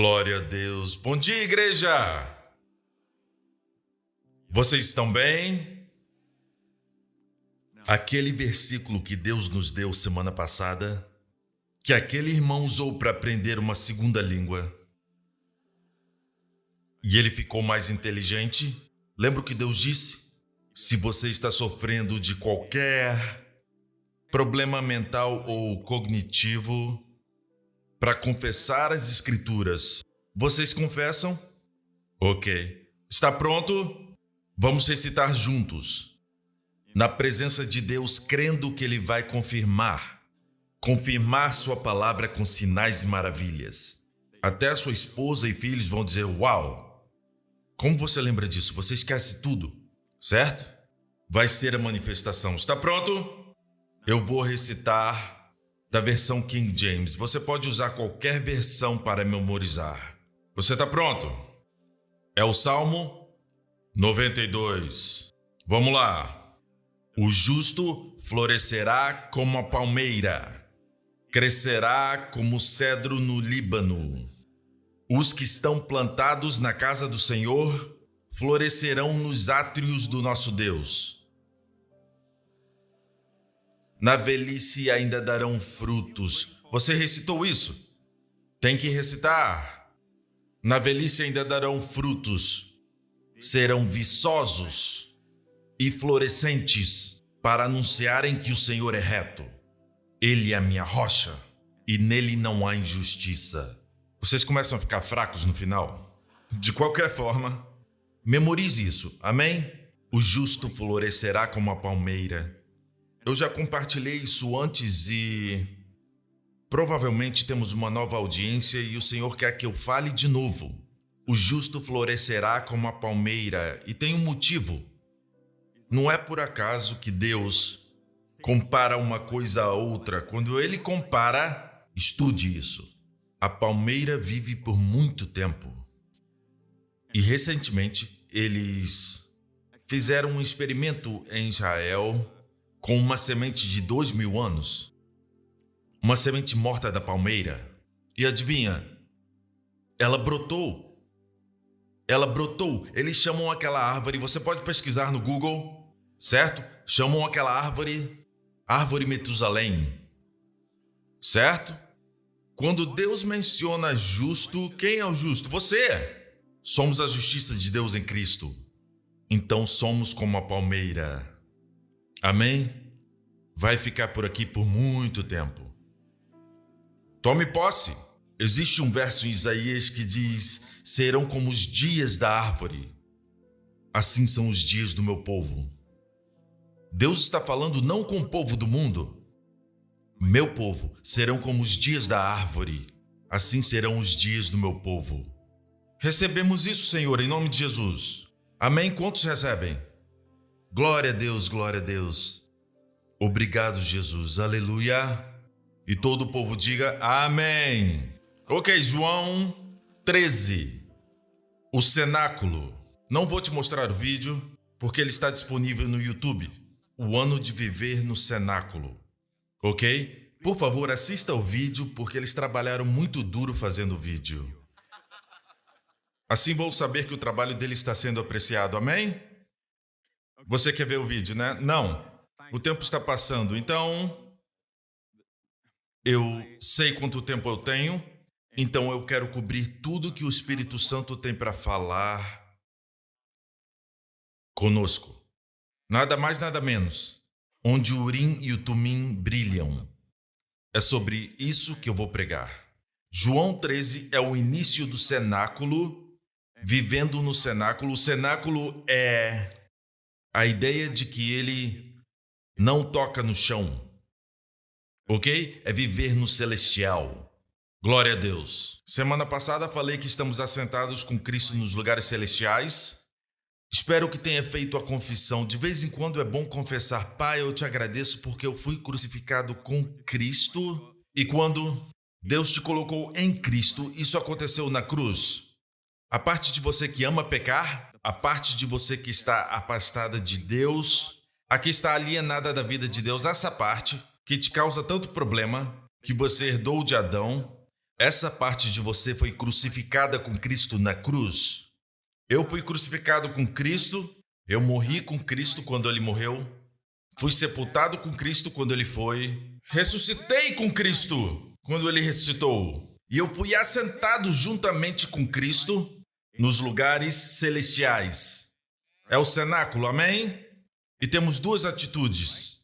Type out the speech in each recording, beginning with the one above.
Glória a Deus. Bom dia, igreja! Vocês estão bem? Aquele versículo que Deus nos deu semana passada, que aquele irmão usou para aprender uma segunda língua, e ele ficou mais inteligente. Lembra o que Deus disse? Se você está sofrendo de qualquer problema mental ou cognitivo, para confessar as Escrituras, vocês confessam? Ok. Está pronto? Vamos recitar juntos. Na presença de Deus, crendo que Ele vai confirmar sua palavra com sinais e maravilhas. Até a sua esposa e filhos vão dizer, uau! Como você lembra disso? Você esquece tudo, certo? Vai ser a manifestação. Está pronto? Eu vou recitar da versão King James. Você pode usar qualquer versão para memorizar. Você está pronto? É o Salmo 92. Vamos lá. O justo florescerá como a palmeira, crescerá como o cedro no Líbano. Os que estão plantados na casa do Senhor florescerão nos átrios do nosso Deus. Na velhice ainda darão frutos. Você recitou isso? Tem que recitar. Na velhice ainda darão frutos. Serão viçosos e florescentes para anunciarem que o Senhor é reto. Ele é a minha rocha e nele não há injustiça. Vocês começam a ficar fracos no final? De qualquer forma, memorize isso, amém? O justo florescerá como a palmeira. Eu já compartilhei isso antes e provavelmente temos uma nova audiência e o Senhor quer que eu fale de novo. O justo florescerá como a palmeira e tem um motivo. Não é por acaso que Deus compara uma coisa a outra. Quando Ele compara, estude isso. A palmeira vive por muito tempo. E recentemente eles fizeram um experimento em Israel com uma semente de 2000 anos, uma semente morta da palmeira. E adivinha? Ela brotou. Eles chamam aquela árvore, você pode pesquisar no Google, certo? Chamam aquela árvore Metusalém, certo? Quando Deus menciona justo, quem é o justo? Você! Somos a justiça de Deus em Cristo. Então somos como a palmeira. Amém? Vai ficar por aqui por muito tempo. Tome posse. Existe um verso em Isaías que diz: serão como os dias da árvore. Assim são os dias do meu povo. Deus está falando não com o povo do mundo. Meu povo serão como os dias da árvore. Assim serão os dias do meu povo. Recebemos isso, Senhor, em nome de Jesus. Amém? Quantos recebem? Glória a Deus, glória a Deus. Obrigado, Jesus. Aleluia. E todo o povo diga amém. Ok, João 13. O cenáculo. Não vou te mostrar o vídeo, porque ele está disponível no YouTube. O ano de viver no cenáculo. Ok? Por favor, assista ao vídeo, porque eles trabalharam muito duro fazendo o vídeo. Assim vou saber que o trabalho dele está sendo apreciado. Amém? Você quer ver o vídeo, né? Não. O tempo está passando, então eu sei quanto tempo eu tenho, então eu quero cobrir tudo que o Espírito Santo tem para falar conosco. Nada mais, nada menos. Onde o Urim e o Tumim brilham. É sobre isso que eu vou pregar. João 13 é o início do cenáculo, vivendo no cenáculo. O cenáculo é a ideia de que ele não toca no chão, ok? É viver no celestial. Glória a Deus. Semana passada falei que estamos assentados com Cristo nos lugares celestiais. Espero que tenha feito a confissão. De vez em quando é bom confessar: Pai, eu te agradeço porque eu fui crucificado com Cristo. E quando Deus te colocou em Cristo, isso aconteceu na cruz. A parte de você que ama pecar, a parte de você que está afastada de Deus, a que está alienada da vida de Deus, essa parte que te causa tanto problema, que você herdou de Adão, Essa parte de você foi crucificada com Cristo na cruz. Eu fui crucificado com Cristo, eu morri com Cristo quando Ele morreu, fui sepultado com Cristo quando Ele foi, ressuscitei com Cristo quando Ele ressuscitou, e eu fui assentado juntamente com Cristo nos lugares celestiais. É o cenáculo, amém? E temos duas atitudes.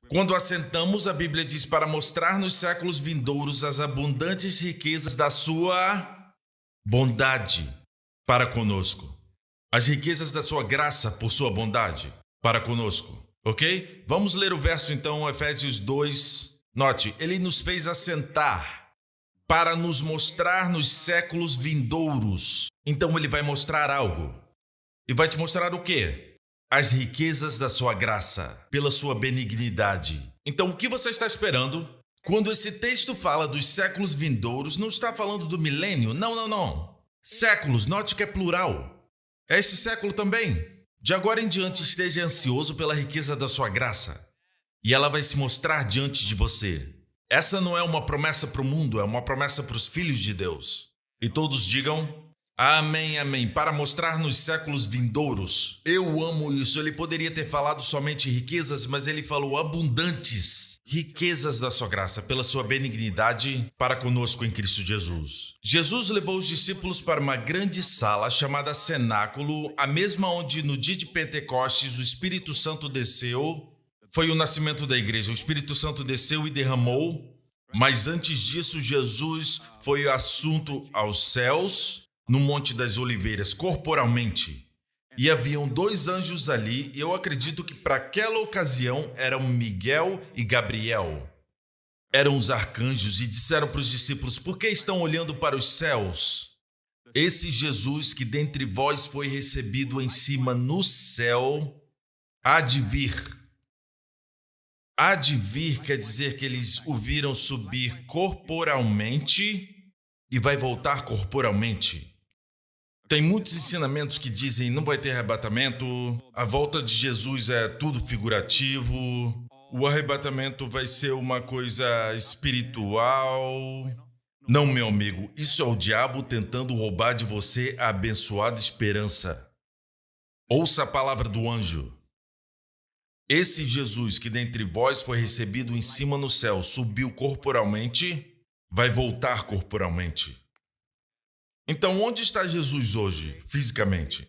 Quando assentamos, a Bíblia diz para mostrar nos séculos vindouros as abundantes riquezas da sua bondade para conosco. As riquezas da sua graça por sua bondade para conosco. Ok? Vamos ler o verso então, Efésios 2. Note, ele nos fez assentar para nos mostrar nos séculos vindouros. Então ele vai mostrar algo. E vai te mostrar o quê? As riquezas da sua graça, pela sua benignidade. Então o que você está esperando? Quando esse texto fala dos séculos vindouros, não está falando do milênio? Não. Séculos, note que é plural. É esse século também. De agora em diante esteja ansioso pela riqueza da sua graça. E ela vai se mostrar diante de você. Essa não é uma promessa para o mundo, é uma promessa para os filhos de Deus. E todos digam... Amém, amém. Para mostrar nos séculos vindouros. Eu amo isso. Ele poderia ter falado somente riquezas, mas ele falou abundantes. Riquezas da sua graça, pela sua benignidade para conosco em Cristo Jesus. Jesus levou os discípulos para uma grande sala chamada cenáculo, a mesma onde no dia de Pentecostes o Espírito Santo desceu. Foi o nascimento da igreja. O Espírito Santo desceu e derramou. Mas antes disso, Jesus foi assunto aos céus, no Monte das Oliveiras, corporalmente. E haviam 2 anjos ali, e eu acredito que para aquela ocasião eram Miguel e Gabriel. Eram os arcanjos e disseram para os discípulos, por que estão olhando para os céus? Esse Jesus que dentre vós foi recebido em cima no céu, há de vir. Há de vir quer dizer que eles o viram subir corporalmente e vai voltar corporalmente. Tem muitos ensinamentos que dizem não vai ter arrebatamento, a volta de Jesus é tudo figurativo, o arrebatamento vai ser uma coisa espiritual. Não, meu amigo, isso é o diabo tentando roubar de você a abençoada esperança. Ouça a palavra do anjo. Esse Jesus que dentre vós foi recebido em cima no céu, subiu corporalmente, vai voltar corporalmente. Então, onde está Jesus hoje, fisicamente?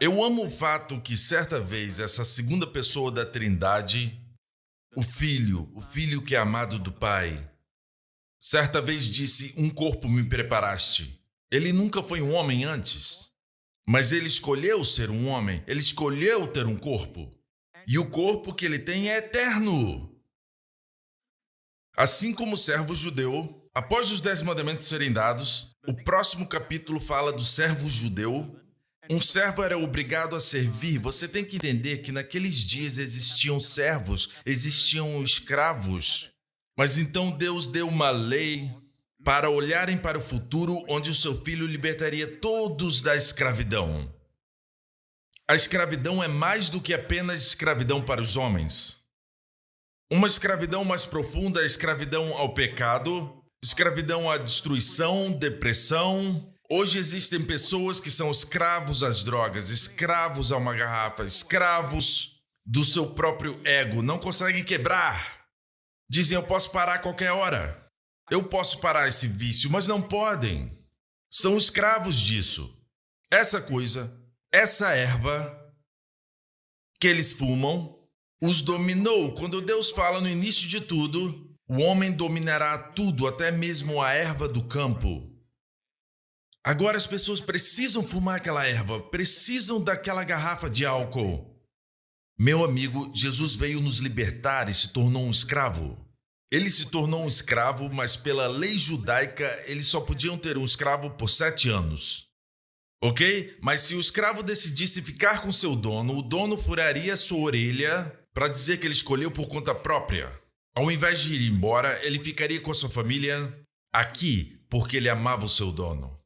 Eu amo o fato que, certa vez, essa segunda pessoa da Trindade, o Filho que é amado do Pai, certa vez disse, um corpo me preparaste. Ele nunca foi um homem antes, mas ele escolheu ser um homem, ele escolheu ter um corpo. E o corpo que ele tem é eterno. Assim como o servo judeu, após os 10 mandamentos serem dados, o próximo capítulo fala do servo judeu. Um servo era obrigado a servir. Você tem que entender que naqueles dias existiam servos, existiam escravos. Mas então Deus deu uma lei para olharem para o futuro, onde o seu filho libertaria todos da escravidão. A escravidão é mais do que apenas escravidão para os homens. Uma escravidão mais profunda é a escravidão ao pecado, escravidão à destruição, depressão. Hoje existem pessoas que são escravos às drogas, escravos a uma garrafa, escravos do seu próprio ego, não conseguem quebrar. Dizem, eu posso parar a qualquer hora. Eu posso parar esse vício, mas não podem. São escravos disso. Essa coisa, essa erva que eles fumam, os dominou. Quando Deus fala no início de tudo, o homem dominará tudo, até mesmo a erva do campo. Agora as pessoas precisam fumar aquela erva, precisam daquela garrafa de álcool. Meu amigo, Jesus veio nos libertar e se tornou um escravo. Ele se tornou um escravo, mas pela lei judaica, eles só podiam ter um escravo por 7 anos. Ok? Mas se o escravo decidisse ficar com seu dono, o dono furaria sua orelha para dizer que ele escolheu por conta própria. Ao invés de ir embora, ele ficaria com a sua família aqui, porque ele amava o seu dono.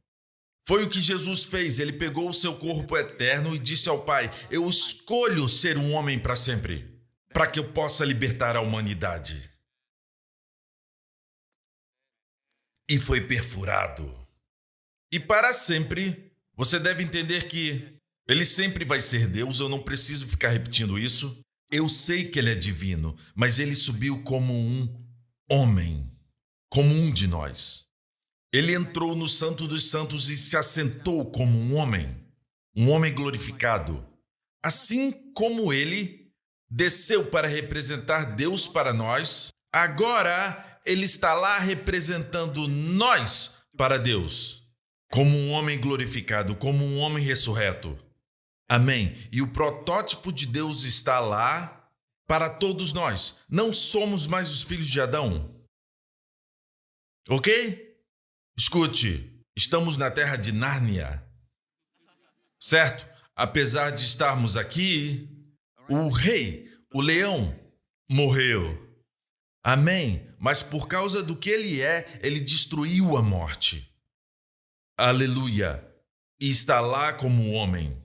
Foi o que Jesus fez. Ele pegou o seu corpo eterno e disse ao Pai, eu escolho ser um homem para sempre, para que eu possa libertar a humanidade. e foi perfurado. E para sempre, você deve entender que ele sempre vai ser Deus, eu não preciso ficar repetindo isso. Eu sei que ele é divino, mas ele subiu como um homem, como um de nós. Ele entrou no Santo dos Santos e se assentou como um homem glorificado. Assim como ele desceu para representar Deus para nós, agora ele está lá representando nós para Deus, como um homem glorificado, como um homem ressurreto. Amém. E o protótipo de Deus está lá para todos nós. Não somos mais os filhos de Adão. Ok? Escute, estamos na terra de Nárnia. Certo? Apesar de estarmos aqui, o rei, o leão, morreu. Amém. Mas por causa do que ele é, ele destruiu a morte. Aleluia. E está lá como homem.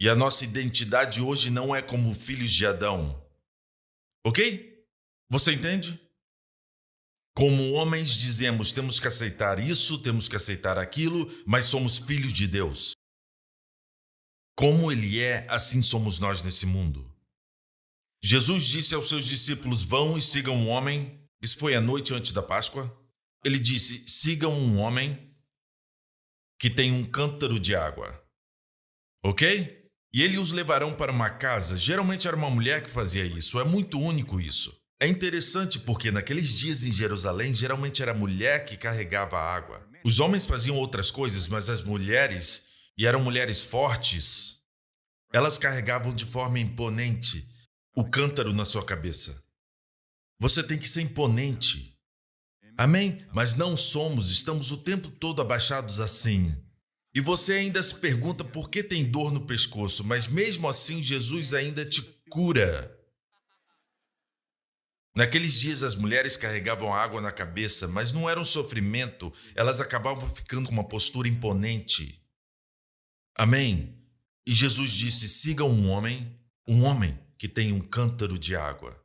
E a nossa identidade hoje não é como filhos de Adão. Ok? Você entende? Como homens dizemos, temos que aceitar isso, temos que aceitar aquilo, mas somos filhos de Deus. Como ele é, assim somos nós nesse mundo. Jesus disse aos seus discípulos, vão e sigam um homem. Isso foi a noite antes da Páscoa. Ele disse, sigam um homem que tem um cântaro de água. Ok? E ele os levarão para uma casa. Geralmente era uma mulher que fazia isso. É muito único isso. É interessante porque naqueles dias em Jerusalém, geralmente era a mulher que carregava a água. Os homens faziam outras coisas, mas as mulheres, e eram mulheres fortes, elas carregavam de forma imponente o cântaro na sua cabeça. Você tem que ser imponente. Amém? Mas não somos, estamos o tempo todo abaixados assim. E você ainda se pergunta por que tem dor no pescoço, mas mesmo assim Jesus ainda te cura. Naqueles dias as mulheres carregavam água na cabeça, mas não era um sofrimento, elas acabavam ficando com uma postura imponente. Amém? E Jesus disse, sigam um homem que tem um cântaro de água.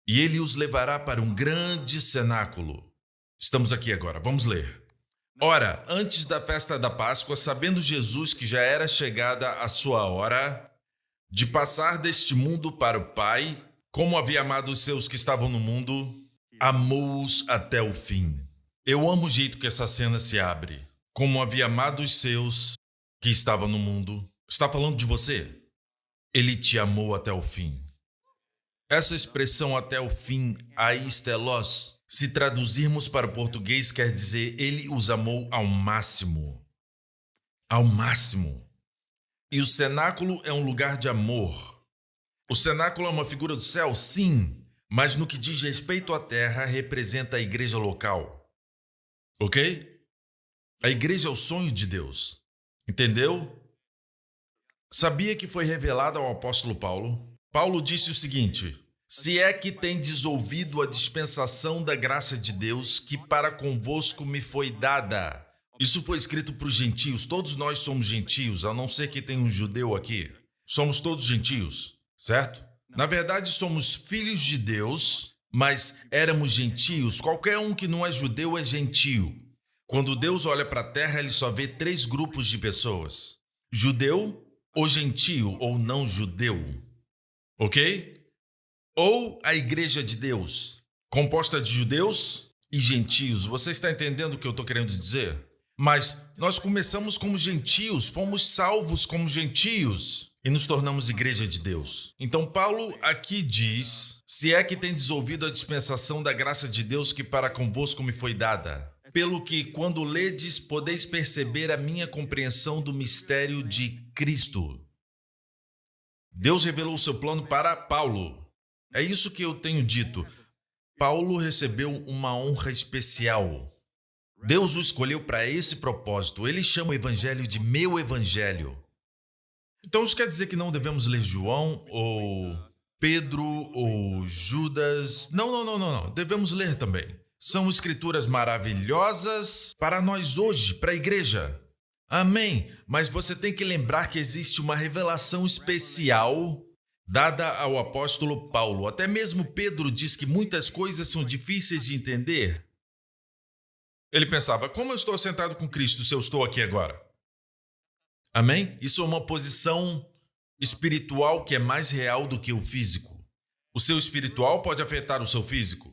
E ele os levará para um grande cenáculo. Estamos aqui agora, vamos ler. Ora, antes da festa da Páscoa, sabendo Jesus que já era chegada a sua hora de passar deste mundo para o Pai, como havia amado os seus que estavam no mundo, amou-os até o fim. Eu amo o jeito que essa cena se abre. Como havia amado os seus que estavam no mundo. Está falando de você? Ele te amou até o fim. Essa expressão até o fim, aistelos, se traduzirmos para o português, quer dizer ele os amou ao máximo. Ao máximo. E o cenáculo é um lugar de amor. O cenáculo é uma figura do céu, sim, mas no que diz respeito à terra, representa a igreja local. Ok? A igreja é o sonho de Deus. Entendeu? Sabia que foi revelado ao apóstolo Paulo? Paulo disse o seguinte, se é que tendes ouvido a dispensação da graça de Deus, que para convosco me foi dada. Isso foi escrito para os gentios, todos nós somos gentios, a não ser que tenha um judeu aqui. Somos todos gentios, certo? Na verdade, somos filhos de Deus, mas éramos gentios. Qualquer um que não é judeu é gentio. Quando Deus olha para a terra, ele só vê 3 grupos de pessoas. Judeu, ou gentio, ou não judeu. Ok? Ou a igreja de Deus, composta de judeus e gentios. Você está entendendo o que eu estou querendo dizer? Mas nós começamos como gentios, fomos salvos como gentios e nos tornamos igreja de Deus. Então Paulo aqui diz, se é que tendes ouvido a dispensação da graça de Deus que para convosco me foi dada, pelo que quando ledes podeis perceber a minha compreensão do mistério de Cristo. Deus revelou o seu plano para Paulo. É isso que eu tenho dito. Paulo recebeu uma honra especial. Deus o escolheu para esse propósito. Ele chama o evangelho de meu evangelho. Então isso quer dizer que não devemos ler João, ou Pedro, ou Judas. Não. Devemos ler também. São escrituras maravilhosas para nós hoje, para a igreja. Amém. Mas você tem que lembrar que existe uma revelação especial dada ao apóstolo Paulo. Até mesmo Pedro diz que muitas coisas são difíceis de entender. Ele pensava, como eu estou sentado com Cristo se eu estou aqui agora? Amém? Isso é uma posição espiritual que é mais real do que o físico. O seu espiritual pode afetar o seu físico.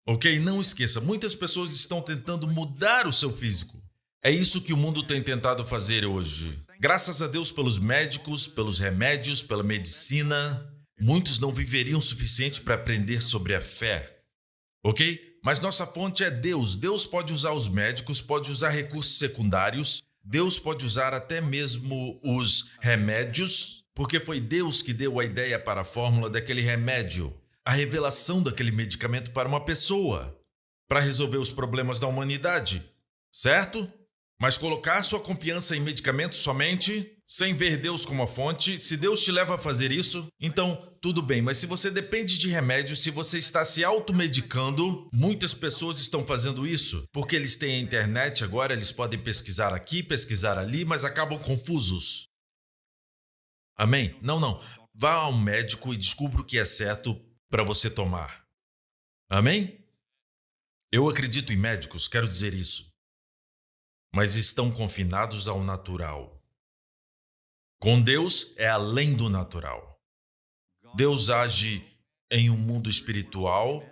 Ok? Não esqueça, muitas pessoas estão tentando mudar o seu físico. É isso que o mundo tem tentado fazer hoje. Graças a Deus pelos médicos, pelos remédios, pela medicina, muitos não viveriam o suficiente para aprender sobre a fé. Ok? Mas nossa fonte é Deus. Deus pode usar os médicos, pode usar recursos secundários, Deus pode usar até mesmo os remédios, porque foi Deus que deu a ideia para a fórmula daquele remédio, a revelação daquele medicamento para uma pessoa, para resolver os problemas da humanidade, certo? Mas colocar sua confiança em medicamentos somente, sem ver Deus como a fonte, se Deus te leva a fazer isso, então tudo bem. Mas se você depende de remédios, se você está se automedicando, muitas pessoas estão fazendo isso, porque eles têm a internet agora, eles podem pesquisar aqui, pesquisar ali, mas acabam confusos. Amém? Não. Vá ao médico e descubra o que é certo para você tomar. Amém? Eu acredito em médicos, quero dizer isso. Mas estão confinados ao natural. Com Deus é além do natural. Deus age em um mundo espiritual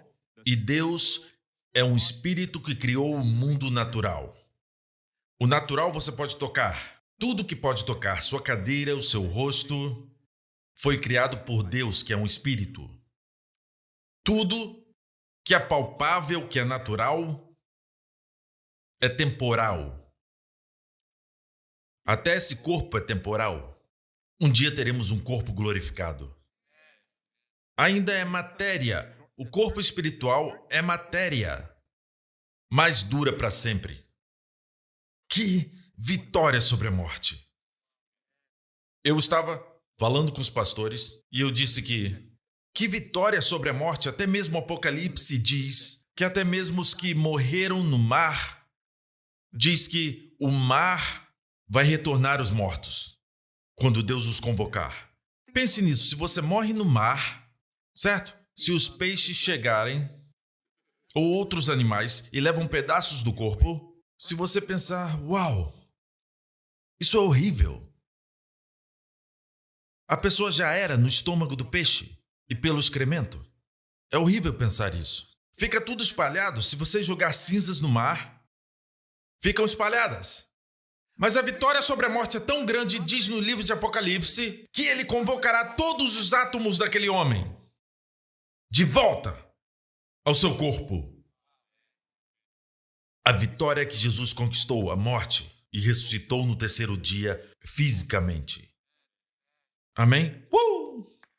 e Deus é um espírito que criou o mundo natural. O natural você pode tocar. Tudo que pode tocar, sua cadeira, o seu rosto, foi criado por Deus, que é um espírito. Tudo que é palpável, que é natural, é temporal. Até esse corpo é temporal. Um dia teremos um corpo glorificado. Ainda é matéria. O corpo espiritual é matéria, mas dura para sempre. Que vitória sobre a morte! Eu estava falando com os pastores e eu disse que vitória sobre a morte! Até mesmo o Apocalipse diz que até mesmo os que morreram no mar, diz que o mar vai retornar os mortos quando Deus os convocar. Pense nisso, se você morre no mar, certo? Se os peixes chegarem, ou outros animais, e levam pedaços do corpo, se você pensar, uau, isso é horrível. A pessoa já era no estômago do peixe e pelo excremento. É horrível pensar isso. Fica tudo espalhado, se você jogar cinzas no mar, ficam espalhadas. Mas a vitória sobre a morte é tão grande, diz no livro de Apocalipse, que ele convocará todos os átomos daquele homem de volta ao seu corpo. A vitória é que Jesus conquistou a morte e ressuscitou no terceiro dia fisicamente. Amém?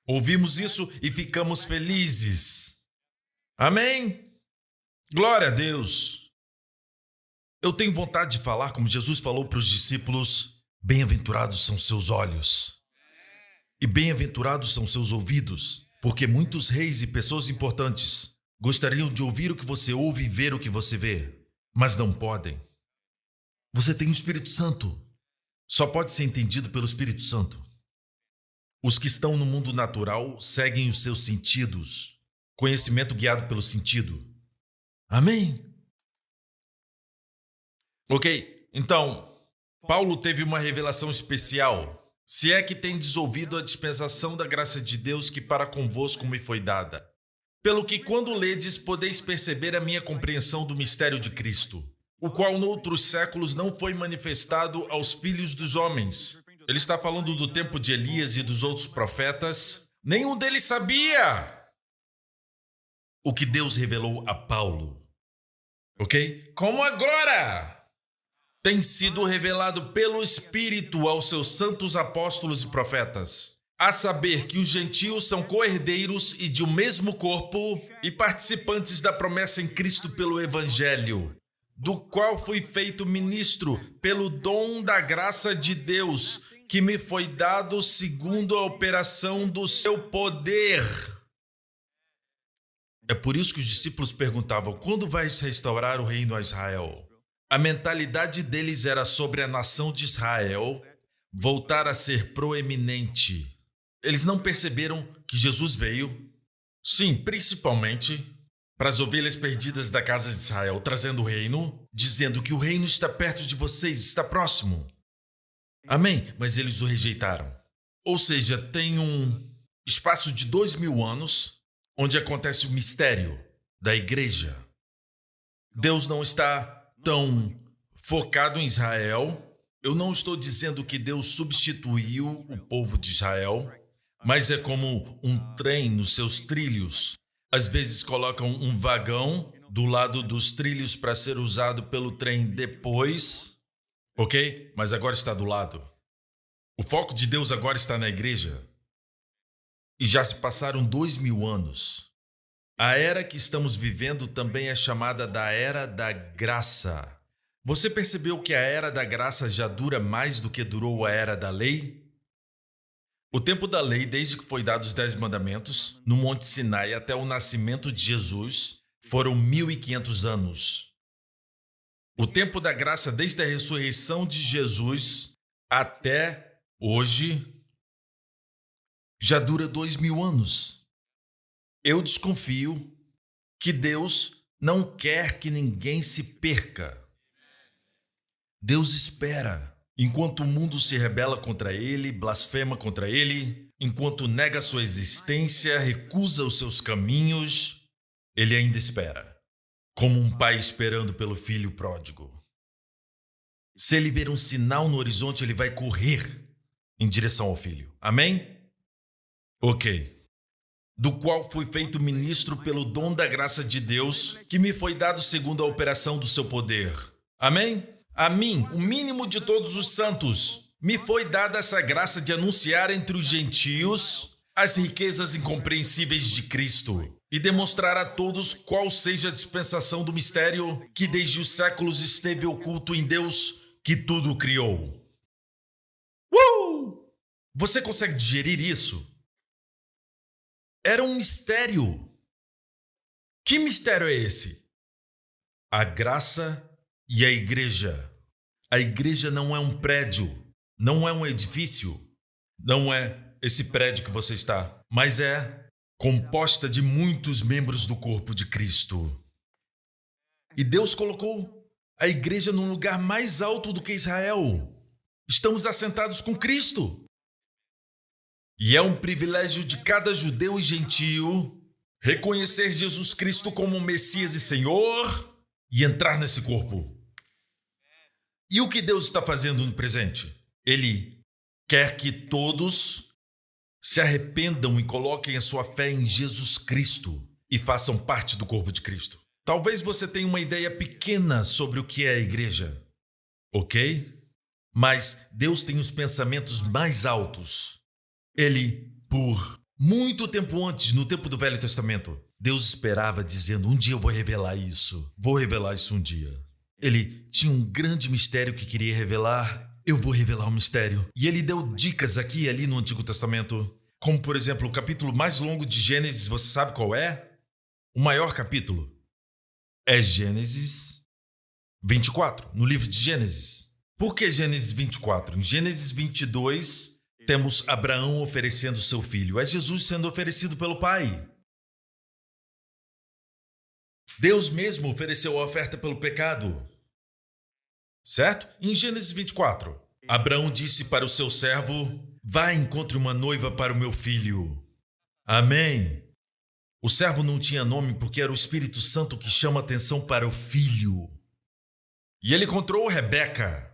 Ouvimos isso e ficamos felizes. Amém? Glória a Deus. Eu tenho vontade de falar como Jesus falou para os discípulos, bem-aventurados são seus olhos e bem-aventurados são seus ouvidos, porque muitos reis e pessoas importantes gostariam de ouvir o que você ouve e ver o que você vê, mas não podem. Você tem o Espírito Santo, só pode ser entendido pelo Espírito Santo. Os que estão no mundo natural seguem os seus sentidos, conhecimento guiado pelo sentido. Amém? Ok, então, Paulo teve uma revelação especial, se é que tendes ouvido a dispensação da graça de Deus que para convosco me foi dada. Pelo que quando ledes podeis perceber a minha compreensão do mistério de Cristo, o qual noutros séculos não foi manifestado aos filhos dos homens. Ele está falando do tempo de Elias e dos outros profetas. Nenhum deles sabia o que Deus revelou a Paulo. Ok? Como agora tem sido revelado pelo Espírito aos seus santos apóstolos e profetas, a saber que os gentios são co-herdeiros e de um mesmo corpo e participantes da promessa em Cristo pelo Evangelho, do qual fui feito ministro pelo dom da graça de Deus, que me foi dado segundo a operação do seu poder. É por isso que os discípulos perguntavam, quando vais restaurar o reino a Israel? A mentalidade deles era sobre a nação de Israel voltar a ser proeminente. Eles não perceberam que Jesus veio, sim, principalmente para as ovelhas perdidas da casa de Israel, trazendo o reino, dizendo que o reino está perto de vocês, está próximo. Amém? Mas eles o rejeitaram. Ou seja, tem um espaço de 2000 anos onde acontece o mistério da igreja. Deus não está tão focado em Israel. Eu não estou dizendo que Deus substituiu o povo de Israel, mas é como um trem nos seus trilhos. Às vezes colocam um vagão do lado dos trilhos para ser usado pelo trem depois, ok? Mas agora está do lado. O foco de Deus agora está na igreja. E já se passaram 2000 anos. A era que estamos vivendo também é chamada da Era da Graça. Você percebeu que a Era da Graça já dura mais do que durou a Era da Lei? O tempo da lei, desde que foi dados os 10 mandamentos, no Monte Sinai até o nascimento de Jesus, foram 1500 anos. O tempo da graça, desde a ressurreição de Jesus até hoje, já dura 2000 anos. Eu desconfio que Deus não quer que ninguém se perca. Deus espera. Enquanto o mundo se rebela contra ele, blasfema contra ele, enquanto nega sua existência, recusa os seus caminhos, ele ainda espera, como um pai esperando pelo filho pródigo. Se ele ver um sinal no horizonte, ele vai correr em direção ao filho. Amém? Ok. Do qual fui feito ministro pelo dom da graça de Deus, que me foi dado segundo a operação do seu poder. Amém? A mim, o mínimo de todos os santos, me foi dada essa graça de anunciar entre os gentios as riquezas incompreensíveis de Cristo e demonstrar a todos qual seja a dispensação do mistério que desde os séculos esteve oculto em Deus que tudo criou. Você consegue digerir isso? Era um mistério. Que mistério é esse? A graça e a igreja. A igreja não é um prédio, não é um edifício, não é esse prédio que você está, mas é composta de muitos membros do corpo de Cristo. E Deus colocou a igreja num lugar mais alto do que Israel. Estamos assentados com Cristo. E é um privilégio de cada judeu e gentio reconhecer Jesus Cristo como Messias e Senhor e entrar nesse corpo. E o que Deus está fazendo no presente? Ele quer que todos se arrependam e coloquem a sua fé em Jesus Cristo e façam parte do corpo de Cristo. Talvez você tenha uma ideia pequena sobre o que é a igreja, ok? Mas Deus tem os pensamentos mais altos. Ele, por muito tempo antes, no tempo do Velho Testamento, Deus esperava dizendo, um dia eu vou revelar isso um dia. Ele tinha um grande mistério que queria revelar. Eu vou revelar o mistério. E ele deu dicas aqui e ali no Antigo Testamento. Como, por exemplo, o capítulo mais longo de Gênesis, você sabe qual é? O maior capítulo é Gênesis 24, no livro de Gênesis. Por que Gênesis 24? Em Gênesis 22, temos Abraão oferecendo seu filho. É Jesus sendo oferecido pelo Pai. Deus mesmo ofereceu a oferta pelo pecado. Certo? Em Gênesis 24, Abraão disse para o seu servo, vá e encontre uma noiva para o meu filho. Amém. O servo não tinha nome porque era o Espírito Santo que chama atenção para o filho. E ele encontrou Rebeca.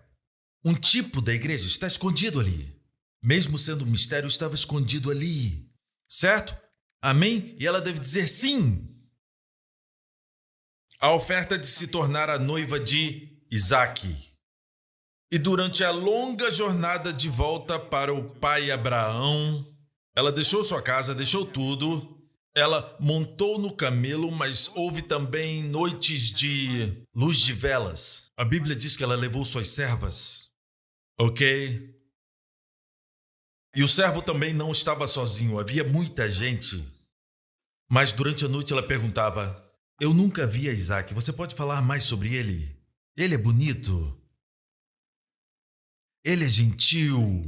Um tipo da igreja está escondido ali. Mesmo sendo um mistério, estava escondido ali. Certo? Amém? E ela deve dizer sim. A oferta de se tornar a noiva de Isaque. E durante a longa jornada de volta para o pai Abraão, ela deixou sua casa, deixou tudo. Ela montou no camelo, mas houve também noites de luz de velas. A Bíblia diz que ela levou suas servas. Ok? E o servo também não estava sozinho, havia muita gente. Mas durante a noite ela perguntava, eu nunca vi a Isaque, você pode falar mais sobre ele? Ele é bonito. Ele é gentil.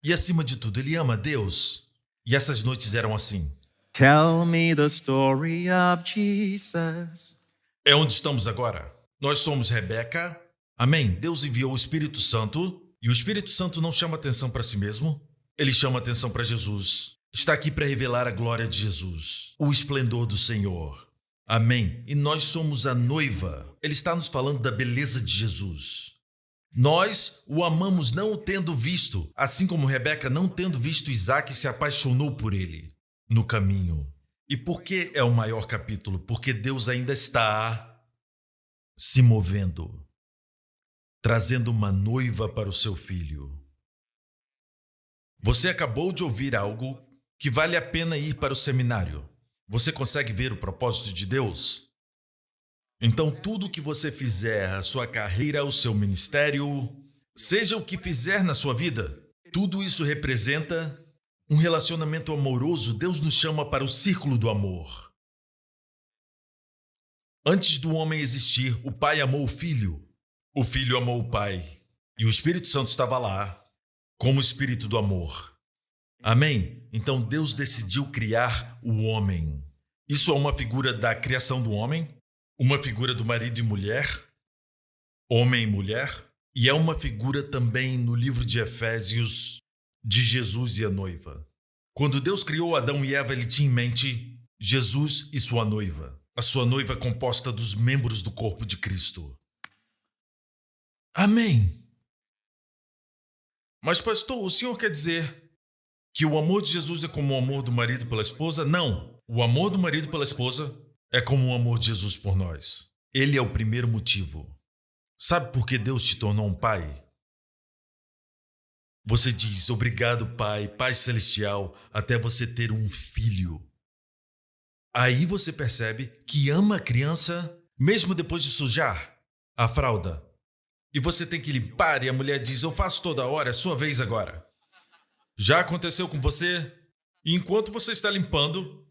E acima de tudo, ele ama Deus. E essas noites eram assim. Tell me the story of Jesus. É onde estamos agora. Nós somos Rebeca. Amém. Deus enviou o Espírito Santo. E o Espírito Santo não chama atenção para si mesmo. Ele chama atenção para Jesus. Está aqui para revelar a glória de Jesus. O esplendor do Senhor. Amém. E nós somos a noiva. Ele está nos falando da beleza de Jesus. Nós o amamos não o tendo visto, assim como Rebeca não tendo visto Isaac se apaixonou por ele no caminho. E por que é o maior capítulo? Porque Deus ainda está se movendo, trazendo uma noiva para o seu filho. Você acabou de ouvir algo que vale a pena ir para o seminário. Você consegue ver o propósito de Deus? Então, tudo o que você fizer, a sua carreira, o seu ministério, seja o que fizer na sua vida, tudo isso representa um relacionamento amoroso. Deus nos chama para o círculo do amor. Antes do homem existir, o Pai amou o Filho amou o Pai, e o Espírito Santo estava lá, como o Espírito do amor. Amém? Então, Deus decidiu criar o homem. Isso é uma figura da criação do homem, uma figura do marido e mulher, homem e mulher, e é uma figura também no livro de Efésios de Jesus e a noiva. Quando Deus criou Adão e Eva, ele tinha em mente Jesus e sua noiva, a sua noiva composta dos membros do corpo de Cristo. Amém. Mas, pastor, o senhor quer dizer que o amor de Jesus é como o amor do marido pela esposa? Não. O amor do marido pela esposa é como o amor de Jesus por nós. Ele é o primeiro motivo. Sabe por que Deus te tornou um pai? Você diz, obrigado, Pai, Pai Celestial, até você ter um filho. Aí você percebe que ama a criança, mesmo depois de sujar a fralda. E você tem que limpar e a mulher diz, eu faço toda hora, é sua vez agora. Já aconteceu com você? E enquanto você está limpando,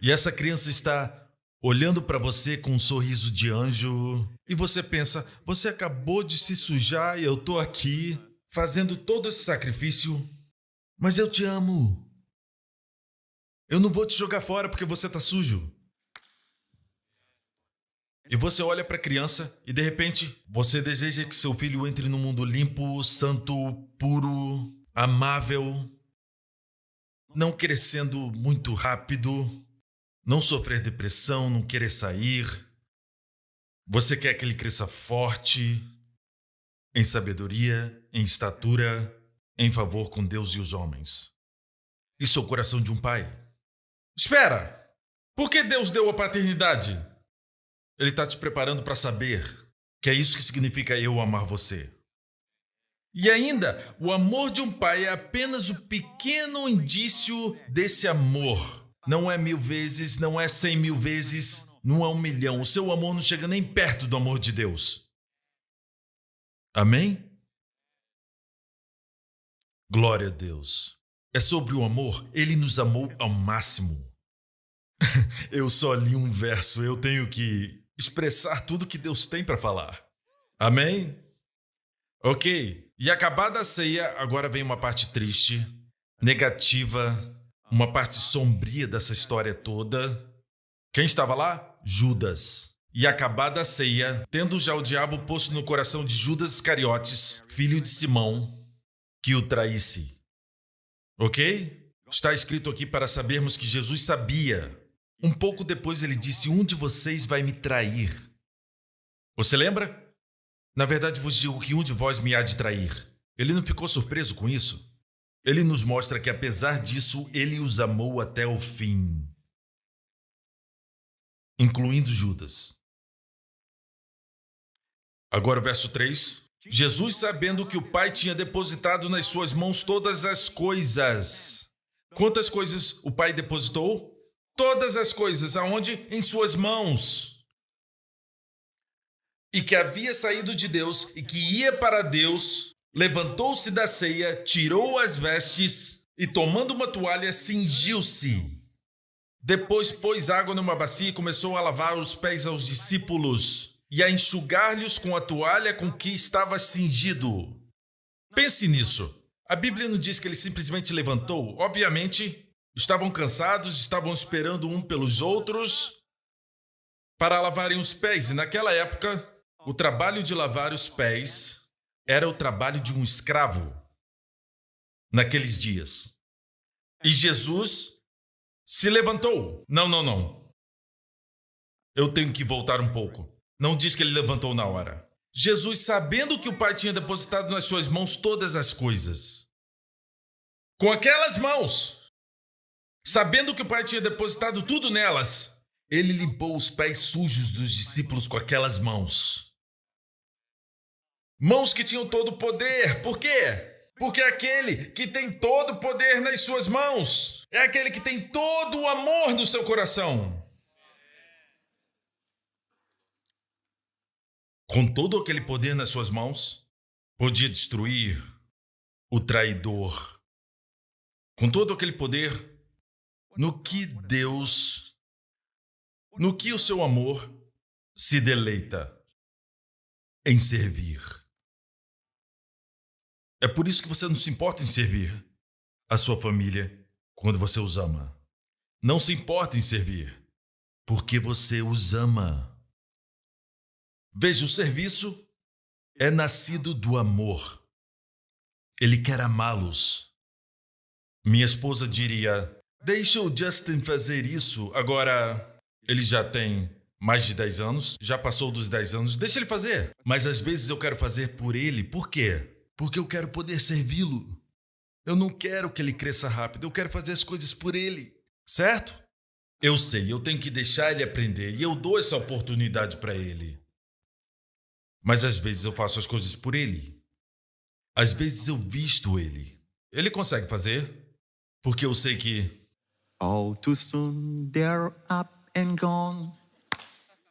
e essa criança está olhando para você com um sorriso de anjo, e você pensa, você acabou de se sujar e eu estou aqui fazendo todo esse sacrifício, mas eu te amo. Eu não vou te jogar fora porque você está sujo. E você olha para a criança e de repente você deseja que seu filho entre num mundo limpo, santo, puro, amável, não crescendo muito rápido, não sofrer depressão, não querer sair. Você quer que ele cresça forte, em sabedoria, em estatura, em favor com Deus e os homens. Isso é o coração de um pai. Espera! Por que Deus deu a paternidade? Ele está te preparando para saber que é isso que significa eu amar você. E ainda, o amor de um pai é apenas o pequeno indício desse amor. Não é 1000 vezes, não é 100.000 vezes, não é 1 milhão. O seu amor não chega nem perto do amor de Deus. Amém? Glória a Deus. É sobre o amor. Ele nos amou ao máximo. Eu só li um verso, eu tenho que expressar tudo que Deus tem para falar. Amém? Ok. E acabada a ceia, agora vem uma parte triste, negativa, uma parte sombria dessa história toda. Quem estava lá? Judas. E acabada a ceia, tendo já o diabo posto no coração de Judas Iscariotes, filho de Simão, que o traísse. Ok? Está escrito aqui para sabermos que Jesus sabia. Um pouco depois ele disse, um de vocês vai me trair. Você lembra? Na verdade vos digo que um de vós me há de trair. Ele não ficou surpreso com isso? Ele nos mostra que apesar disso, ele os amou até o fim. Incluindo Judas. Agora o verso 3. Jesus, sabendo que o Pai tinha depositado nas suas mãos todas as coisas. Quantas coisas o Pai depositou? Todas as coisas. Aonde? Em suas mãos. E que havia saído de Deus e que ia para Deus, levantou-se da ceia, tirou as vestes e, tomando uma toalha, cingiu-se. Depois pôs água numa bacia e começou a lavar os pés aos discípulos e a enxugar-lhes com a toalha com que estava cingido. Pense nisso. A Bíblia não diz que ele simplesmente levantou. Obviamente, estavam cansados, estavam esperando um pelos outros para lavarem os pés. E naquela época, o trabalho de lavar os pés era o trabalho de um escravo naqueles dias. E Jesus se levantou. Não. Eu tenho que voltar um pouco. Não diz que ele levantou na hora. Jesus, sabendo que o Pai tinha depositado nas suas mãos todas as coisas, com aquelas mãos, sabendo que o Pai tinha depositado tudo nelas, ele limpou os pés sujos dos discípulos com aquelas mãos. Mãos que tinham todo o poder. Por quê? Porque aquele que tem todo o poder nas suas mãos é aquele que tem todo o amor no seu coração. Com todo aquele poder nas suas mãos, podia destruir o traidor. Com todo aquele poder, no que o seu amor se deleita em servir. É por isso que você não se importa em servir a sua família quando você os ama. Não se importa em servir, porque você os ama. Veja, o serviço é nascido do amor. Ele quer amá-los. Minha esposa diria, deixa o Justin fazer isso. Agora, ele já tem mais de 10 anos, já passou dos 10 anos, deixa ele fazer. Mas às vezes eu quero fazer por ele. Por quê? Porque eu quero poder servi-lo. Eu não quero que ele cresça rápido, eu quero fazer as coisas por ele, certo? Eu sei, eu tenho que deixar ele aprender e eu dou essa oportunidade para ele. Mas às vezes eu faço as coisas por ele. Às vezes eu visto ele. Ele consegue fazer, porque eu sei que All too soon they're up and gone.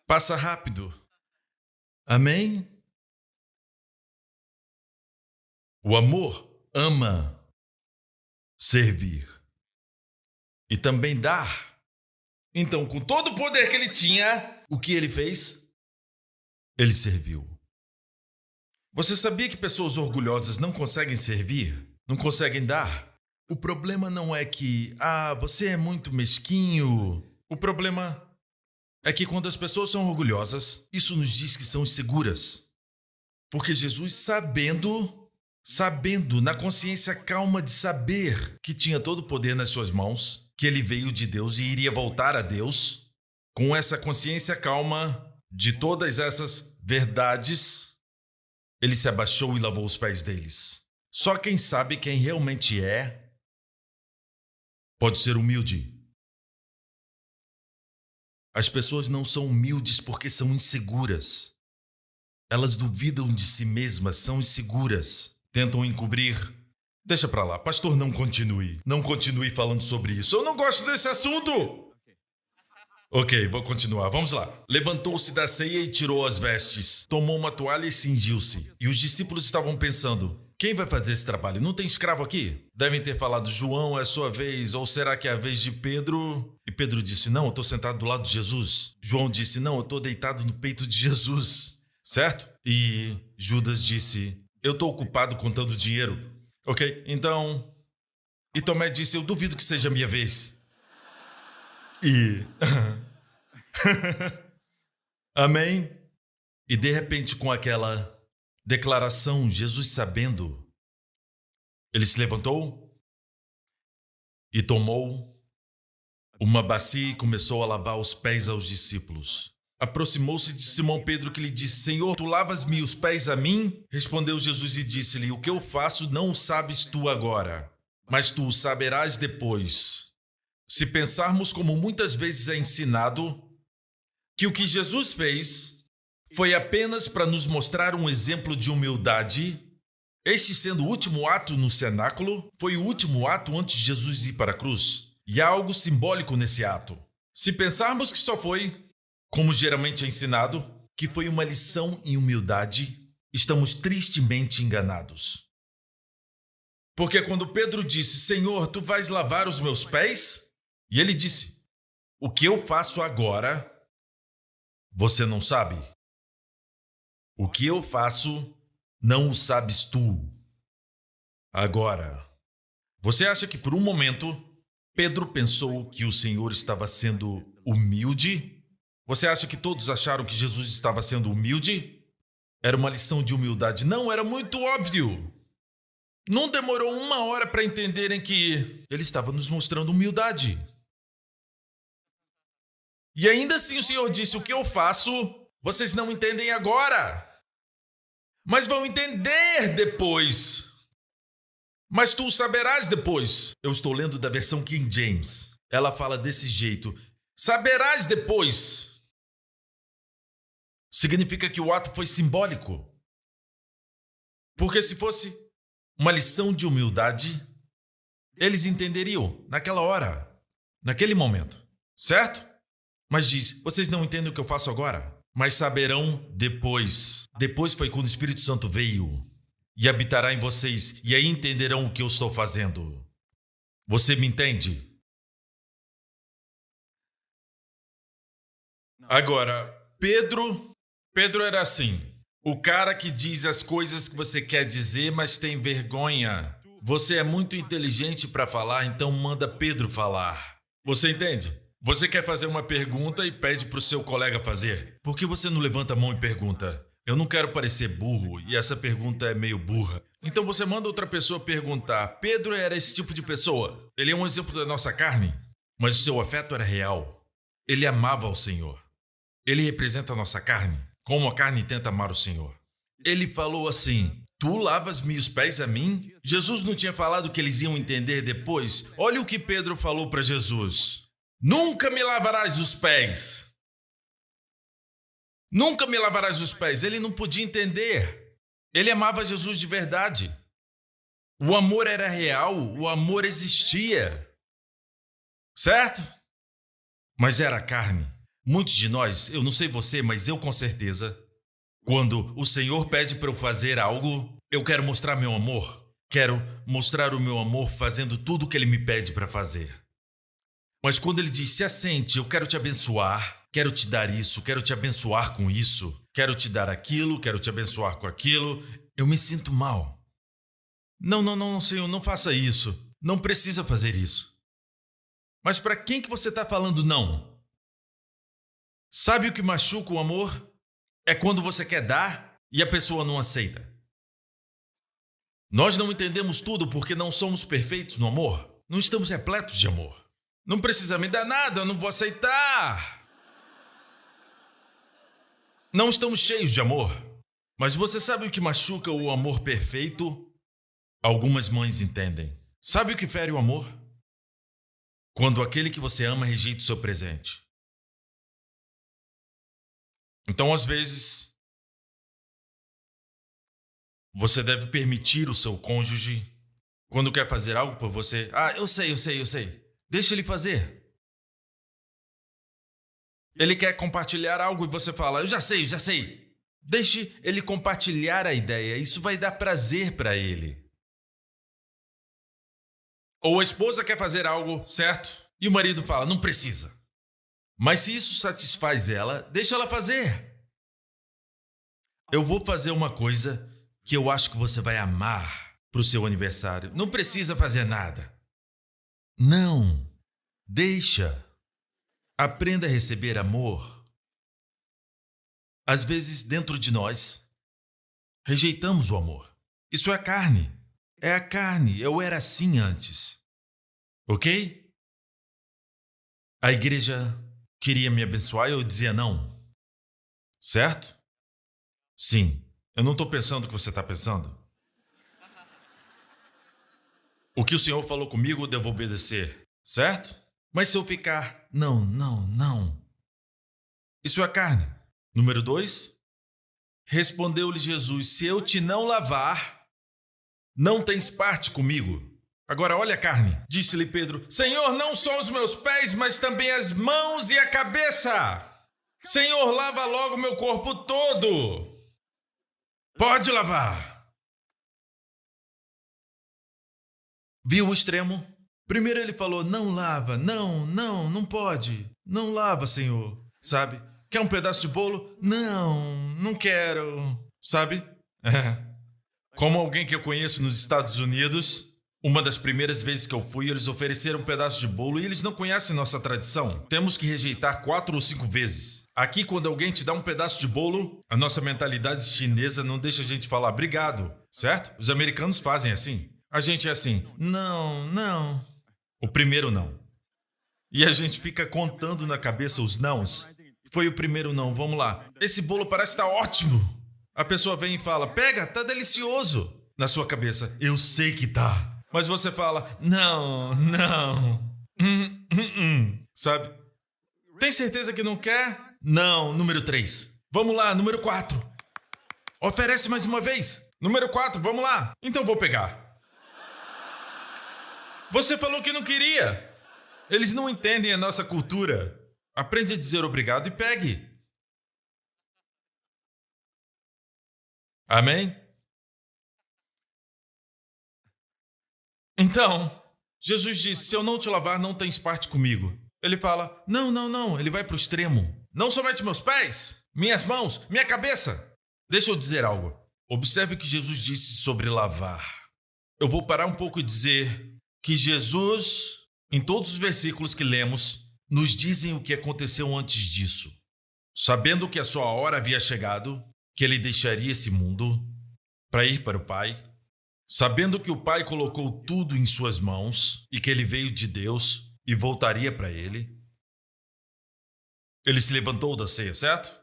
passa rápido. Amém? O amor ama servir e também dar. Então, com todo o poder que ele tinha, o que ele fez? Ele serviu. Você sabia que pessoas orgulhosas não conseguem servir? Não conseguem dar? O problema não é que, você é muito mesquinho. O problema é que quando as pessoas são orgulhosas, isso nos diz que são inseguras. Porque Jesus, sabendo, na consciência calma de saber que tinha todo o poder nas suas mãos, que ele veio de Deus e iria voltar a Deus, com essa consciência calma de todas essas verdades, ele se abaixou e lavou os pés deles. Só quem sabe quem realmente é, pode ser humilde. As pessoas não são humildes porque são inseguras. Elas duvidam de si mesmas, são inseguras. Tentam encobrir. Deixa pra lá, pastor, não continue. Não continue falando sobre isso. Eu não gosto desse assunto. Ok, vou continuar. Vamos lá. Levantou-se da ceia e tirou as vestes. Tomou uma toalha e cingiu-se. E os discípulos estavam pensando, quem vai fazer esse trabalho? Não tem escravo aqui? Devem ter falado, João, é a sua vez. Ou será que é a vez de Pedro? E Pedro disse, não, eu estou sentado do lado de Jesus. João disse, não, eu estou deitado no peito de Jesus. Certo? E Judas disse, eu estou ocupado contando dinheiro. Ok, então... E Tomé disse, eu duvido que seja a minha vez. E... Amém? E de repente, com aquela declaração, Jesus sabendo, ele se levantou e tomou uma bacia e começou a lavar os pés aos discípulos. Aproximou-se de Simão Pedro, que lhe disse, Senhor, tu lavas-me os pés a mim? Respondeu Jesus e disse-lhe, o que eu faço não o sabes tu agora, mas tu o saberás depois. Se pensarmos como muitas vezes é ensinado, que o que Jesus fez foi apenas para nos mostrar um exemplo de humildade, este sendo o último ato no cenáculo, foi o último ato antes de Jesus ir para a cruz. E há algo simbólico nesse ato. Se pensarmos que só foi, como geralmente é ensinado, que foi uma lição em humildade, estamos tristemente enganados. Porque quando Pedro disse, Senhor, tu vais lavar os meus pés? E ele disse, o que eu faço agora, você não sabe. O que eu faço, não o sabes tu. Agora, você acha que por um momento Pedro pensou que o Senhor estava sendo humilde? Você acha que todos acharam que Jesus estava sendo humilde? Era uma lição de humildade. Não, era muito óbvio. Não demorou 1 hora para entenderem que ele estava nos mostrando humildade. E ainda assim o Senhor disse: o que eu faço, vocês não entendem agora, mas vão entender depois. Mas tu saberás depois. Eu estou lendo da versão King James. Ela fala desse jeito: saberás depois. Significa que o ato foi simbólico. Porque se fosse uma lição de humildade, eles entenderiam naquela hora, naquele momento, certo? Mas diz: vocês não entendem o que eu faço agora, mas saberão depois. Depois foi quando o Espírito Santo veio e habitará em vocês, e aí entenderão o que eu estou fazendo. Você me entende? Agora, Pedro era assim, o cara que diz as coisas que você quer dizer, mas tem vergonha. Você é muito inteligente para falar, então manda Pedro falar. Você entende? Você quer fazer uma pergunta e pede para o seu colega fazer. Por que você não levanta a mão e pergunta? Eu não quero parecer burro e essa pergunta é meio burra. Então você manda outra pessoa perguntar. Pedro era esse tipo de pessoa. Ele é um exemplo da nossa carne, mas o seu afeto era real. Ele amava ao Senhor. Ele representa a nossa carne, como a carne tenta amar o Senhor. Ele falou assim: tu lavas-me os pés a mim? Jesus não tinha falado que eles iam entender depois? Olha o que Pedro falou para Jesus: nunca me lavarás os pés. Nunca me lavarás os pés. Ele não podia entender. Ele amava Jesus de verdade. O amor era real, o amor existia. Certo? Mas era carne. Muitos de nós, eu não sei você, mas eu com certeza, quando o Senhor pede para eu fazer algo, eu quero mostrar meu amor. Quero mostrar o meu amor fazendo tudo o que Ele me pede para fazer. Mas quando Ele diz: se assente, eu quero te abençoar, quero te dar isso, quero te abençoar com isso, quero te dar aquilo, quero te abençoar com aquilo, eu me sinto mal. Não, Senhor, não faça isso. Não precisa fazer isso. Mas para quem que você está falando não? Sabe o que machuca o amor? É quando você quer dar e a pessoa não aceita. Nós não entendemos tudo porque não somos perfeitos no amor. Não estamos repletos de amor. Não precisa me dar nada, eu não vou aceitar. Não estamos cheios de amor. Mas você sabe o que machuca o amor perfeito? Algumas mães entendem. Sabe o que fere o amor? Quando aquele que você ama rejeita o seu presente. Então, às vezes, você deve permitir o seu cônjuge, quando quer fazer algo por você: eu sei. Deixa ele fazer. Ele quer compartilhar algo e você fala: eu já sei. Deixe ele compartilhar a ideia, isso vai dar prazer para ele. Ou a esposa quer fazer algo, certo? E o marido fala: não precisa. Mas se isso satisfaz ela, deixa ela fazer. Eu vou fazer uma coisa que eu acho que você vai amar para o seu aniversário. Não precisa fazer nada. Não. Deixa. Aprenda a receber amor. Às vezes, dentro de nós, rejeitamos o amor. Isso é a carne. É a carne. Eu era assim antes. Ok? A igreja queria me abençoar e eu dizia não. Certo? Sim. Eu não estou pensando o que você está pensando. O que o Senhor falou comigo, eu devo obedecer. Certo? Mas se eu ficar: não. Isso é a carne. Número 2. Respondeu-lhe Jesus: se eu te não lavar, não tens parte comigo. Agora olha a carne. Disse-lhe Pedro: Senhor, não só os meus pés, mas também as mãos e a cabeça. Senhor, lava logo meu corpo todo. Pode lavar. Viu o extremo? Primeiro ele falou: não lava, não pode. Não lava, Senhor. Sabe? Quer um pedaço de bolo? Não quero. Sabe? Como alguém que eu conheço nos Estados Unidos, uma das primeiras vezes que eu fui, eles ofereceram um pedaço de bolo e eles não conhecem nossa tradição. Temos que rejeitar 4 ou 5 vezes. Aqui, quando alguém te dá um pedaço de bolo, a nossa mentalidade chinesa não deixa a gente falar obrigado, certo? Os americanos fazem assim. A gente é assim, não, não. O primeiro não. E a gente fica contando na cabeça os nãos. Foi o primeiro não, vamos lá. Esse bolo parece estar ótimo. A pessoa vem e fala, pega, tá delicioso. Na sua cabeça, eu sei que tá. Mas você fala, não, não. Sabe? Tem certeza que não quer? Não, número 3. Vamos lá, número 4. Oferece mais uma vez. Número 4, vamos lá. Então vou pegar. Você falou que não queria. Eles não entendem a nossa cultura. Aprende a dizer obrigado e pegue. Amém? Então, Jesus disse, se eu não te lavar, não tens parte comigo. Ele fala, não, não, não. Ele vai para o extremo. Não somente meus pés, minhas mãos, minha cabeça. Deixa eu dizer algo. Observe o que Jesus disse sobre lavar. Eu vou parar um pouco e dizer que Jesus, em todos os versículos que lemos, nos dizem o que aconteceu antes disso. Sabendo que a sua hora havia chegado, que ele deixaria esse mundo para ir para o Pai, sabendo que o Pai colocou tudo em suas mãos e que ele veio de Deus e voltaria para ele, ele se levantou da ceia, certo?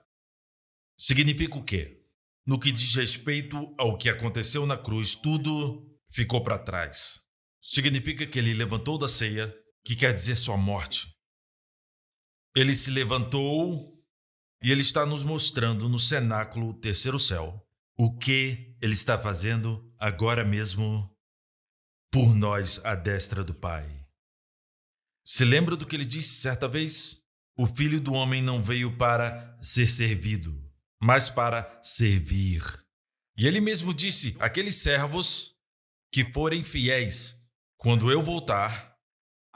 Significa o quê? No que diz respeito ao que aconteceu na cruz, tudo ficou para trás. Significa que ele levantou da ceia, que quer dizer sua morte. Ele se levantou e ele está nos mostrando no cenáculo terceiro céu o que ele está fazendo agora mesmo por nós à destra do Pai. Se lembra do que ele disse certa vez? O Filho do Homem não veio para ser servido, mas para servir. E ele mesmo disse, aqueles servos que forem fiéis, quando eu voltar,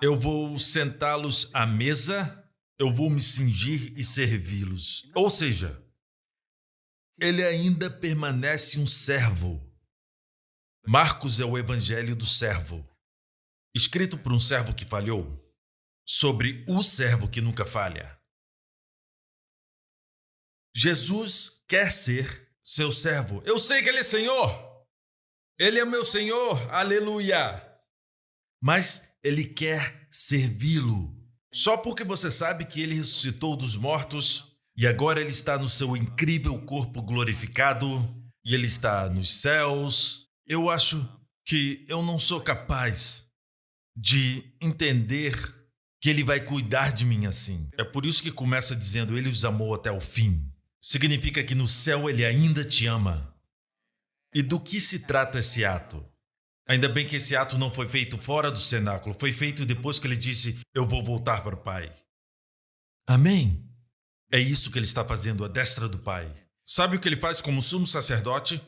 eu vou sentá-los à mesa, eu vou me cingir e servi-los. Ou seja, ele ainda permanece um servo. Marcos é o evangelho do servo, escrito por um servo que falhou, sobre o servo que nunca falha. Jesus quer ser seu servo. Eu sei que ele é Senhor. Ele é meu Senhor. Aleluia. Mas ele quer servi-lo. Só porque você sabe que ele ressuscitou dos mortos e agora ele está no seu incrível corpo glorificado e ele está nos céus, eu acho que eu não sou capaz de entender que ele vai cuidar de mim assim. É por isso que começa dizendo, ele os amou até o fim. Significa que no céu ele ainda te ama. E do que se trata esse ato? Ainda bem que esse ato não foi feito fora do cenáculo, foi feito depois que ele disse, eu vou voltar para o Pai. Amém? É isso que ele está fazendo à destra do Pai. Sabe o que ele faz como sumo sacerdote?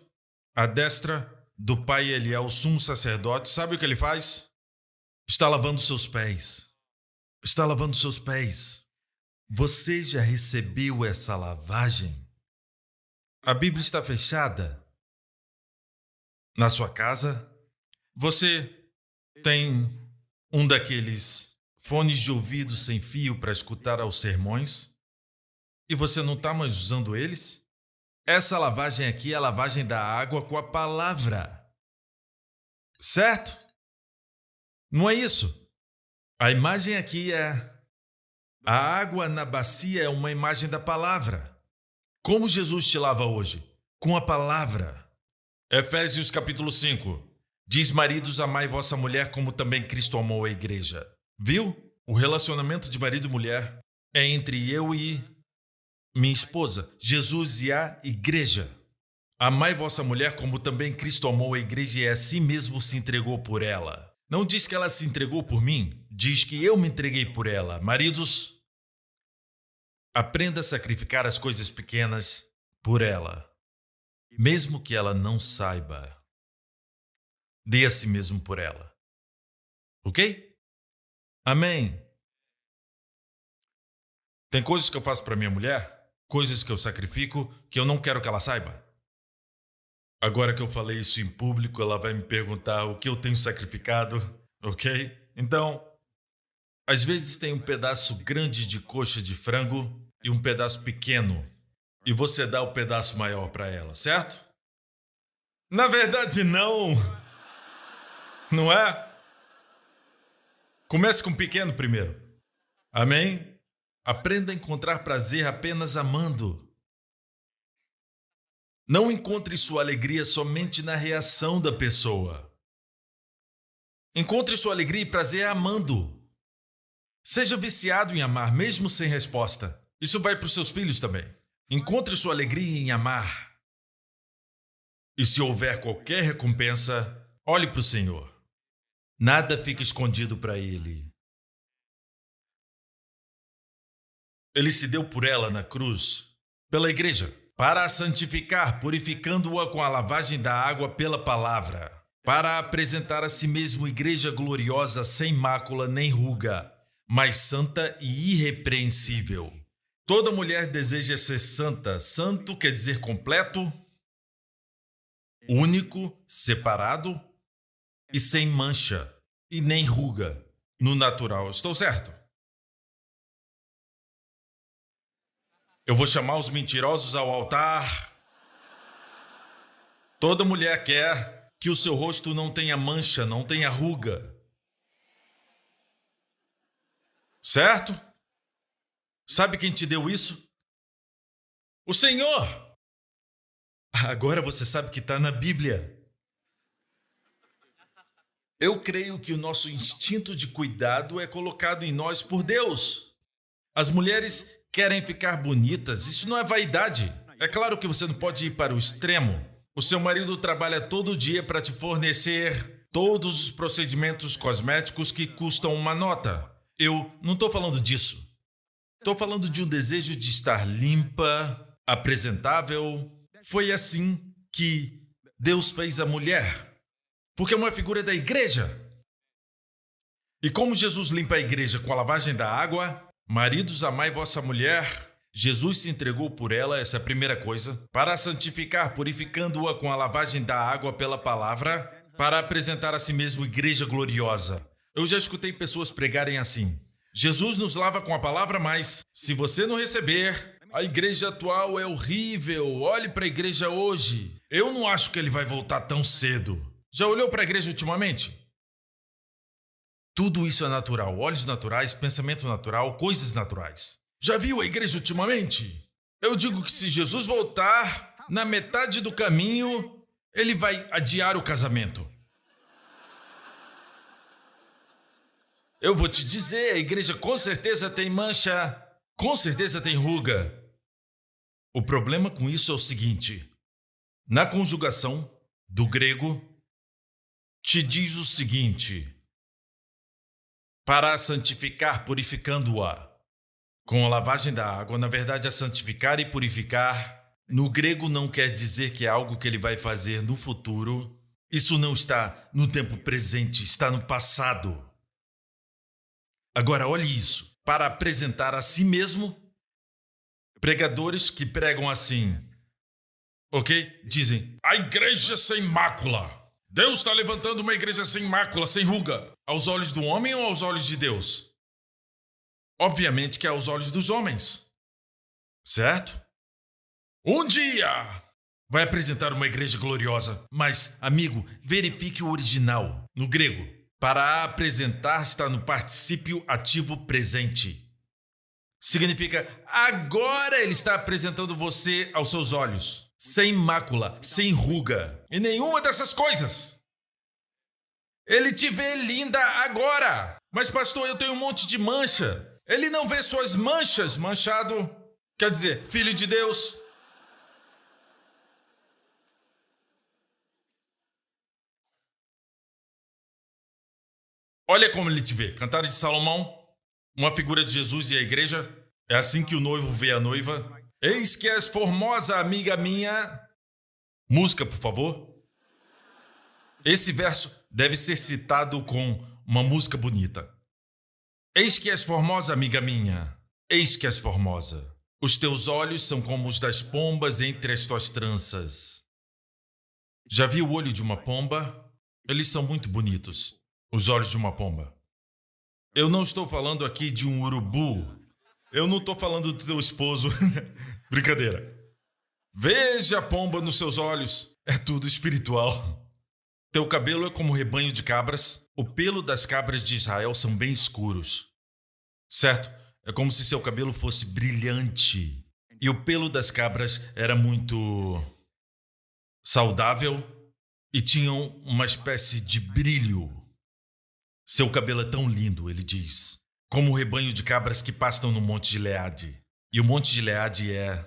À destra do Pai ele é o sumo sacerdote. Sabe o que ele faz? Está lavando seus pés. Está lavando seus pés. Você já recebeu essa lavagem? A Bíblia está fechada na sua casa? Você tem um daqueles fones de ouvido sem fio para escutar aos sermões? E você não está mais usando eles? Essa lavagem aqui é a lavagem da água com a palavra. Certo? Não é isso? A imagem aqui é... A água na bacia é uma imagem da palavra. Como Jesus te lava hoje? Com a palavra. Efésios capítulo 5. Diz, maridos, amai vossa mulher como também Cristo amou a igreja. Viu? O relacionamento de marido e mulher é entre eu e minha esposa, Jesus e a igreja. Amai vossa mulher como também Cristo amou a igreja e a si mesmo se entregou por ela. Não diz que ela se entregou por mim, diz que eu me entreguei por ela. Maridos, aprenda a sacrificar as coisas pequenas por ela, mesmo que ela não saiba. Dê a si mesmo por ela. Ok? Amém. Tem coisas que eu faço para minha mulher, coisas que eu sacrifico, que eu não quero que ela saiba. Agora que eu falei isso em público, ela vai me perguntar o que eu tenho sacrificado, ok? Então, às vezes tem um pedaço grande de coxa de frango e um pedaço pequeno, e você dá o pedaço maior para ela, certo? Na verdade, não. Não é? Comece com o pequeno primeiro. Amém? Aprenda a encontrar prazer apenas amando. Não encontre sua alegria somente na reação da pessoa. Encontre sua alegria e prazer amando. Seja viciado em amar, mesmo sem resposta. Isso vai para os seus filhos também. Encontre sua alegria em amar. E se houver qualquer recompensa, olhe para o Senhor. Nada fica escondido para Ele. Ele se deu por ela na cruz, pela igreja, para a santificar, purificando-a com a lavagem da água pela palavra, para apresentar a si mesmo igreja gloriosa, sem mácula nem ruga, mas santa e irrepreensível. Toda mulher deseja ser santa. Santo quer dizer completo, único, separado e sem mancha e nem ruga no natural. Estou certo? Eu vou chamar os mentirosos ao altar. Toda mulher quer que o seu rosto não tenha mancha, não tenha ruga. Certo? Sabe quem te deu isso? O Senhor! Agora você sabe que está na Bíblia. Eu creio que o nosso instinto de cuidado é colocado em nós por Deus. As mulheres querem ficar bonitas, isso não é vaidade. É claro que você não pode ir para o extremo. O seu marido trabalha todo dia para te fornecer todos os procedimentos cosméticos que custam uma nota. Eu não estou falando disso. Estou falando de um desejo de estar limpa, apresentável. Foi assim que Deus fez a mulher, porque é uma figura da igreja. E como Jesus limpa a igreja com a lavagem da água, maridos, amai vossa mulher. Jesus se entregou por ela, essa é a primeira coisa, para a santificar, purificando-a com a lavagem da água pela palavra, para apresentar a si mesmo igreja gloriosa. Eu já escutei pessoas pregarem assim: Jesus nos lava com a palavra, mas se você não receber, a igreja atual é horrível, olhe para a igreja hoje. Eu não acho que ele vai voltar tão cedo. Já olhou para a igreja ultimamente? Tudo isso é natural, olhos naturais, pensamento natural, coisas naturais. Já viu a igreja ultimamente? Eu digo que se Jesus voltar, na metade do caminho, ele vai adiar o casamento. Eu vou te dizer, a igreja com certeza tem mancha, com certeza tem ruga. O problema com isso é o seguinte: na conjugação do grego, te diz o seguinte: para a santificar, purificando-a com a lavagem da água. Na verdade, a santificar e purificar, no grego não quer dizer que é algo que ele vai fazer no futuro. Isso não está no tempo presente, está no passado. Agora, olhe isso. Para apresentar a si mesmo, pregadores que pregam assim, ok? Dizem, a igreja sem mácula. Deus está levantando uma igreja sem mácula, sem ruga. Aos olhos do homem ou aos olhos de Deus? Obviamente que é aos olhos dos homens. Certo? Um dia vai apresentar uma igreja gloriosa. Mas, amigo, verifique o original, no grego. Para apresentar está no particípio ativo presente. Significa, agora ele está apresentando você aos seus olhos. Sem mácula, sem ruga e nenhuma dessas coisas. Ele te vê linda agora. Mas pastor, eu tenho um monte de mancha. Ele não vê suas manchas, manchado. Quer dizer, filho de Deus. Olha como ele te vê. Cantares de Salomão, uma figura de Jesus e a igreja. É assim que o noivo vê a noiva. Eis que és formosa, amiga minha. Música, por favor. Esse verso deve ser citado com uma música bonita. Eis que és formosa, amiga minha. Eis que és formosa. Os teus olhos são como os das pombas entre as tuas tranças. Já viu o olho de uma pomba? Eles são muito bonitos, os olhos de uma pomba. Eu não estou falando aqui de um urubu. Eu não estou falando do teu esposo. Brincadeira. Veja a pomba nos seus olhos. É tudo espiritual. Teu cabelo é como rebanho de cabras. O pelo das cabras de Israel são bem escuros. Certo? É como se seu cabelo fosse brilhante. E o pelo das cabras era muito saudável e tinham uma espécie de brilho. Seu cabelo é tão lindo, ele diz, como o rebanho de cabras que pastam no Monte Gileade. E o Monte Gileade é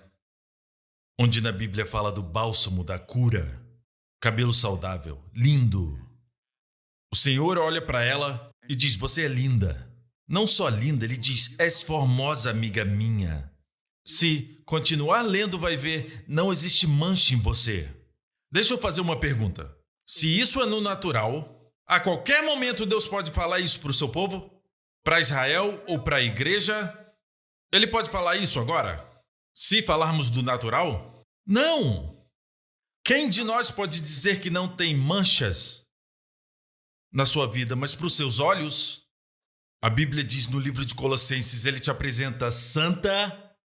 onde na Bíblia fala do bálsamo, da cura. Cabelo saudável, lindo. O Senhor olha para ela e diz, você é linda. Não só linda, ele diz, és formosa, amiga minha. Se continuar lendo, vai ver, não existe mancha em você. Deixa eu fazer uma pergunta. Se isso é no natural, a qualquer momento Deus pode falar isso para o seu povo? Para Israel ou para a igreja? Ele pode falar isso agora? Se falarmos do natural? Não! Quem de nós pode dizer que não tem manchas na sua vida, mas para os seus olhos? A Bíblia diz no livro de Colossenses, ele te apresenta santa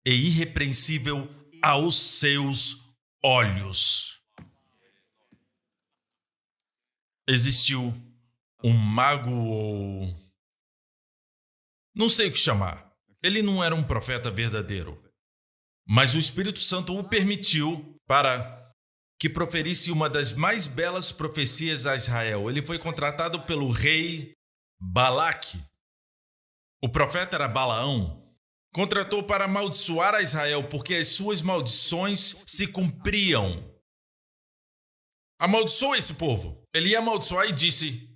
e irrepreensível aos seus olhos. Existiu um mago ou... não sei o que chamar. Ele não era um profeta verdadeiro. Mas o Espírito Santo o permitiu para que proferisse uma das mais belas profecias a Israel. Ele foi contratado pelo rei Balaque. O profeta era Balaão. Contratou para amaldiçoar a Israel, porque as suas maldições se cumpriam. Amaldiçoa esse povo. Ele ia amaldiçoar e disse,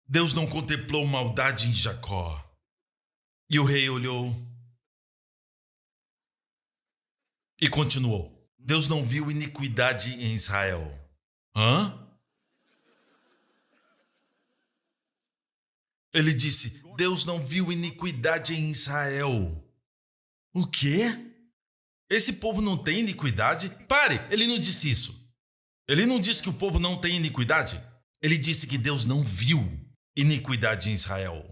Deus não contemplou maldade em Jacó. E o rei olhou e continuou. Deus não viu iniquidade em Israel. Hã? Ele disse, Deus não viu iniquidade em Israel. O quê? Esse povo não tem iniquidade? Pare, ele não disse isso. Ele não disse que o povo não tem iniquidade. Ele disse que Deus não viu iniquidade em Israel.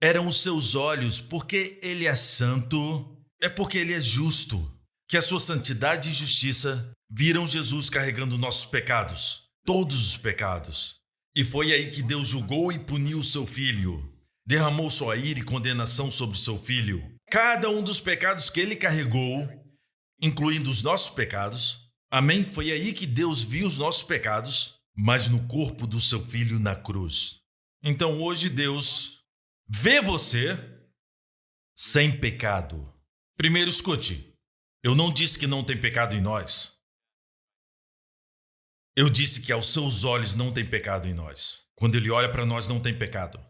Eram os seus olhos, porque ele é santo, é porque ele é justo, que a sua santidade e justiça viram Jesus carregando nossos pecados, todos os pecados. E foi aí que Deus julgou e puniu o seu filho, derramou sua ira e condenação sobre o seu filho. Cada um dos pecados que ele carregou, incluindo os nossos pecados, amém? Foi aí que Deus viu os nossos pecados, mas no corpo do seu filho na cruz. Então hoje Deus vê você sem pecado. Primeiro escute, eu não disse que não tem pecado em nós. Eu disse que aos seus olhos não tem pecado em nós. Quando ele olha para nós, não tem pecado.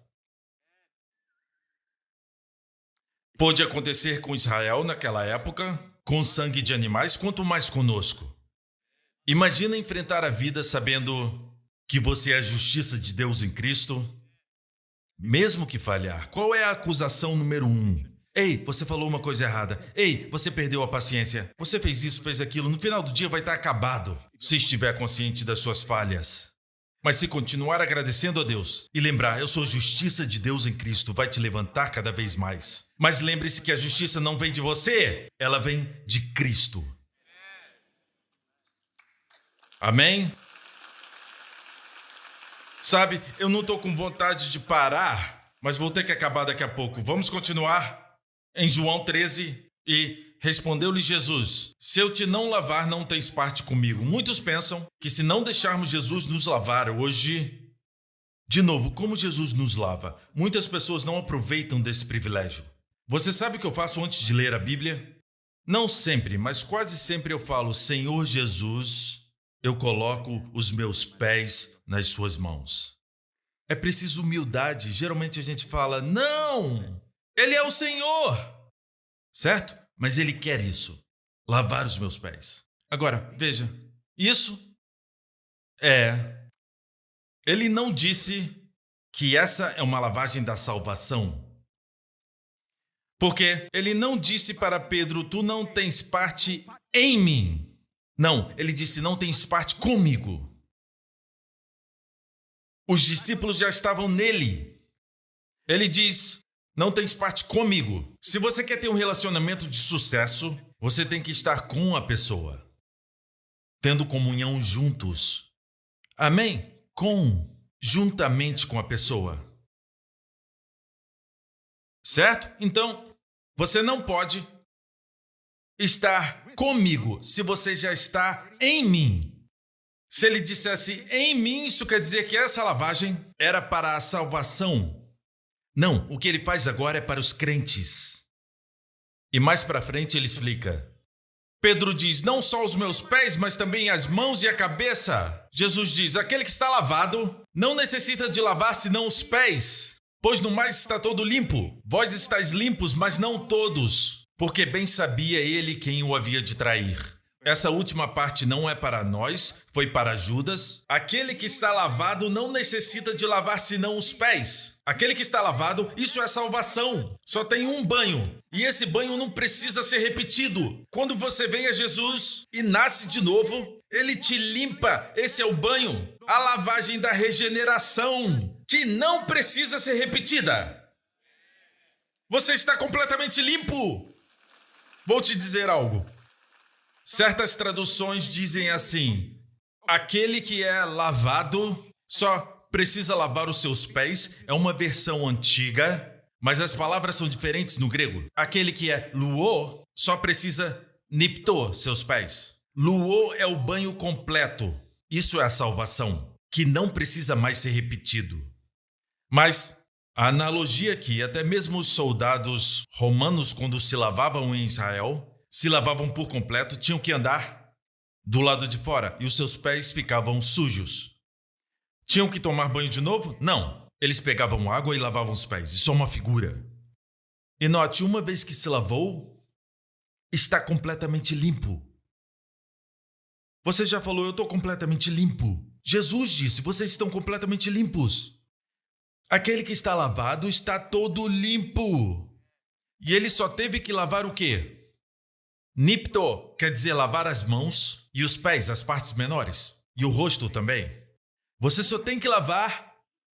Pôde acontecer com Israel naquela época, com sangue de animais, quanto mais conosco. Imagina enfrentar a vida sabendo que você é a justiça de Deus em Cristo, mesmo que falhar. Qual é a acusação número 1? Ei, você falou uma coisa errada. Ei, você perdeu a paciência. Você fez isso, fez aquilo. No final do dia vai estar acabado, se estiver consciente das suas falhas. Mas se continuar agradecendo a Deus e lembrar, eu sou justiça de Deus em Cristo, vai te levantar cada vez mais. Mas lembre-se que a justiça não vem de você, ela vem de Cristo. Amém? Sabe, eu não estou com vontade de parar, mas vou ter que acabar daqui a pouco. Vamos continuar? Em João 13, e respondeu-lhe Jesus, se eu te não lavar, não tens parte comigo. Muitos pensam que se não deixarmos Jesus nos lavar hoje... De novo, como Jesus nos lava? Muitas pessoas não aproveitam desse privilégio. Você sabe o que eu faço antes de ler a Bíblia? Não sempre, mas quase sempre eu falo, Senhor Jesus, eu coloco os meus pés nas suas mãos. É preciso humildade. Geralmente a gente fala, não, Ele é o Senhor. Certo? Mas Ele quer isso, lavar os meus pés. Agora, veja, isso Ele não disse que essa é uma lavagem da salvação. Porque Ele não disse para Pedro, tu não tens parte em mim. Não, ele disse, não tens parte comigo. Os discípulos já estavam nele. Ele diz, não tens parte comigo. Se você quer ter um relacionamento de sucesso, você tem que estar com a pessoa, tendo comunhão juntos. Amém? Juntamente com a pessoa. Certo? Então, você não pode estar comigo se você já está em mim. Se ele dissesse em mim, isso quer dizer que essa lavagem era para a salvação. Não, o que ele faz agora é para os crentes. E mais para frente ele explica. Pedro diz, não só os meus pés, mas também as mãos e a cabeça. Jesus diz, aquele que está lavado não necessita de lavar senão os pés, pois no mais está todo limpo. Vós estáis limpos, mas não todos, porque bem sabia ele quem o havia de trair. Essa última parte não é para nós, foi para Judas. Aquele que está lavado não necessita de lavar senão os pés. Aquele que está lavado, isso é salvação. Só tem um banho. E esse banho não precisa ser repetido. Quando você vem a Jesus e nasce de novo, ele te limpa. Esse é o banho. A lavagem da regeneração, que não precisa ser repetida. Você está completamente limpo. Vou te dizer algo. Certas traduções dizem assim, aquele que é lavado só precisa lavar os seus pés, é uma versão antiga, mas as palavras são diferentes no grego. Aquele que é luo só precisa nipto, seus pés. Luo é o banho completo. Isso é a salvação, que não precisa mais ser repetido. Mas a analogia aqui, até mesmo os soldados romanos, quando se lavavam em Israel, se lavavam por completo, tinham que andar do lado de fora e os seus pés ficavam sujos. Tinham que tomar banho de novo? Não. Eles pegavam água e lavavam os pés. Isso é uma figura. E note, uma vez que se lavou, está completamente limpo. Você já falou, eu estou completamente limpo. Jesus disse, vocês estão completamente limpos. Aquele que está lavado está todo limpo. E ele só teve que lavar o quê? Nipto quer dizer lavar as mãos e os pés, as partes menores, e o rosto também. Você só tem que lavar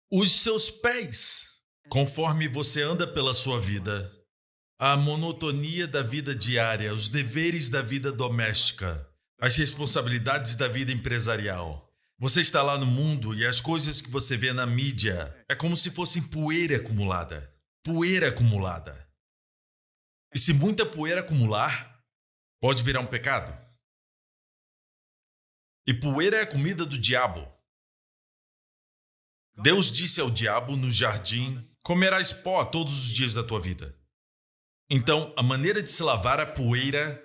os seus pés. Conforme você anda pela sua vida, a monotonia da vida diária, os deveres da vida doméstica, as responsabilidades da vida empresarial. Você está lá no mundo e as coisas que você vê na mídia é como se fossem poeira acumulada. Poeira acumulada. E se muita poeira acumular, pode virar um pecado. E poeira é a comida do diabo. Deus disse ao diabo no jardim, comerás pó todos os dias da tua vida. Então, a maneira de se lavar a poeira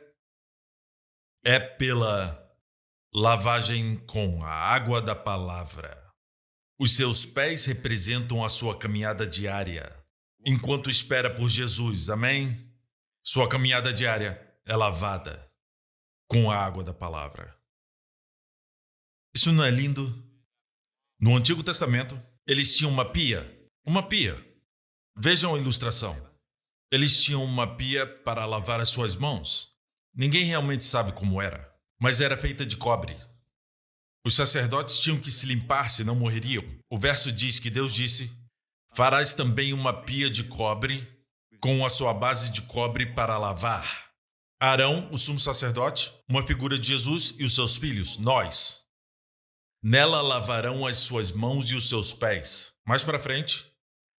é pela lavagem com a água da palavra. Os seus pés representam a sua caminhada diária, enquanto espera por Jesus, amém? Sua caminhada diária é lavada com a água da palavra. Isso não é lindo? No Antigo Testamento, eles tinham uma pia. Vejam a ilustração. Eles tinham uma pia para lavar as suas mãos. Ninguém realmente sabe como era, mas era feita de cobre. Os sacerdotes tinham que se limpar, senão morreriam. O verso diz que Deus disse, farás também uma pia de cobre com a sua base de cobre para lavar. Arão, o sumo sacerdote, uma figura de Jesus e os seus filhos, nós. Nela lavarão as suas mãos e os seus pés. Mais para frente,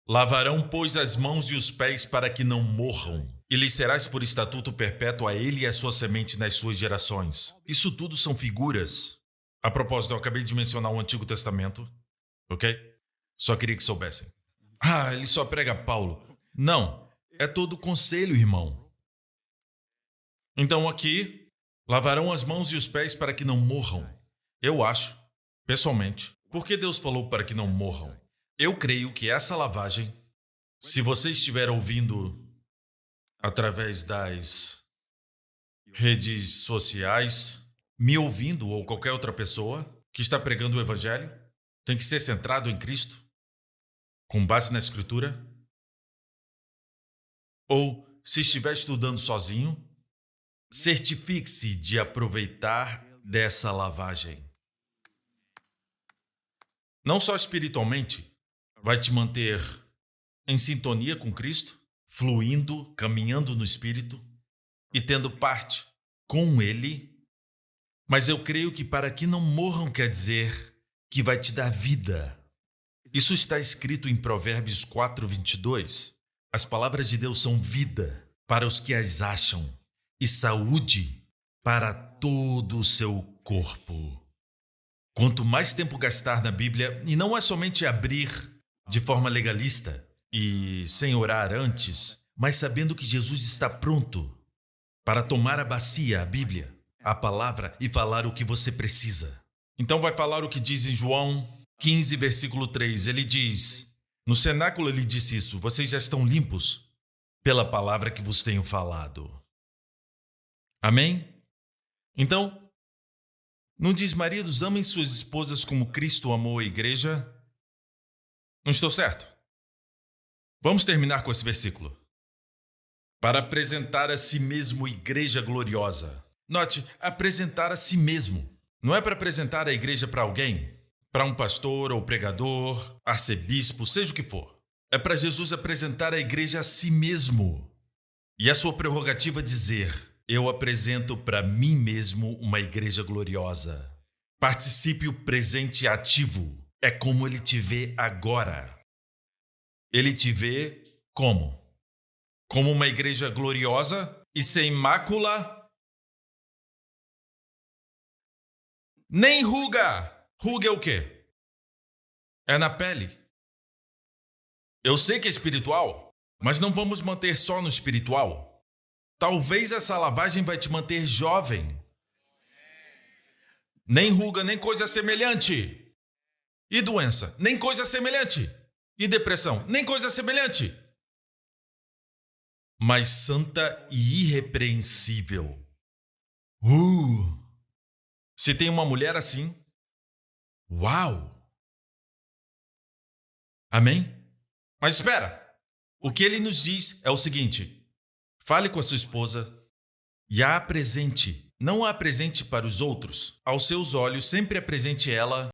lavarão, pois, as mãos e os pés para que não morram. E lhes serás por estatuto perpétuo a ele e a sua semente nas suas gerações. Isso tudo são figuras. A propósito, eu acabei de mencionar o Antigo Testamento, ok? Só queria que soubessem. Ele só prega Paulo. Não, é todo conselho, irmão. Então aqui, lavarão as mãos e os pés para que não morram. Eu acho, pessoalmente, porque Deus falou para que não morram. Eu creio que essa lavagem, se você estiver ouvindo através das redes sociais, me ouvindo ou qualquer outra pessoa que está pregando o Evangelho, tem que ser centrado em Cristo, com base na Escritura. Ou, se estiver estudando sozinho, certifique-se de aproveitar dessa lavagem. Não só espiritualmente, vai te manter em sintonia com Cristo, fluindo, caminhando no Espírito e tendo parte com Ele, mas eu creio que para que não morram quer dizer que vai te dar vida. Isso está escrito em Provérbios 4:22. As palavras de Deus são vida para os que as acham e saúde para todo o seu corpo. Quanto mais tempo gastar na Bíblia, e não é somente abrir de forma legalista e sem orar antes, mas sabendo que Jesus está pronto para tomar a bacia, a Bíblia, a palavra e falar o que você precisa. Então vai falar o que diz em João 15, versículo 3. Ele diz, no cenáculo ele disse isso, vocês já estão limpos pela palavra que vos tenho falado. Amém? Então, não diz, maridos, amem suas esposas como Cristo amou a igreja? Não estou certo? Vamos terminar com esse versículo. Para apresentar a si mesmo igreja gloriosa. Note, apresentar a si mesmo. Não é para apresentar a igreja para alguém, para um pastor ou pregador, arcebispo, seja o que for. É para Jesus apresentar a igreja a si mesmo. E a sua prerrogativa dizer, eu apresento para mim mesmo uma igreja gloriosa. Participe o presente ativo. É como ele te vê agora. Ele te vê como? Como uma igreja gloriosa e sem mácula, nem ruga. Ruga é o quê? É na pele. Eu sei que é espiritual, mas não vamos manter só no espiritual. Talvez essa lavagem vai te manter jovem. Nem ruga, nem coisa semelhante. E doença, nem coisa semelhante. E depressão, nem coisa semelhante. Mas santa e irrepreensível. Se tem uma mulher assim, uau! Amém? Mas espera, o que ele nos diz é o seguinte, fale com a sua esposa e a apresente. Não a apresente para os outros. Aos seus olhos, sempre apresente ela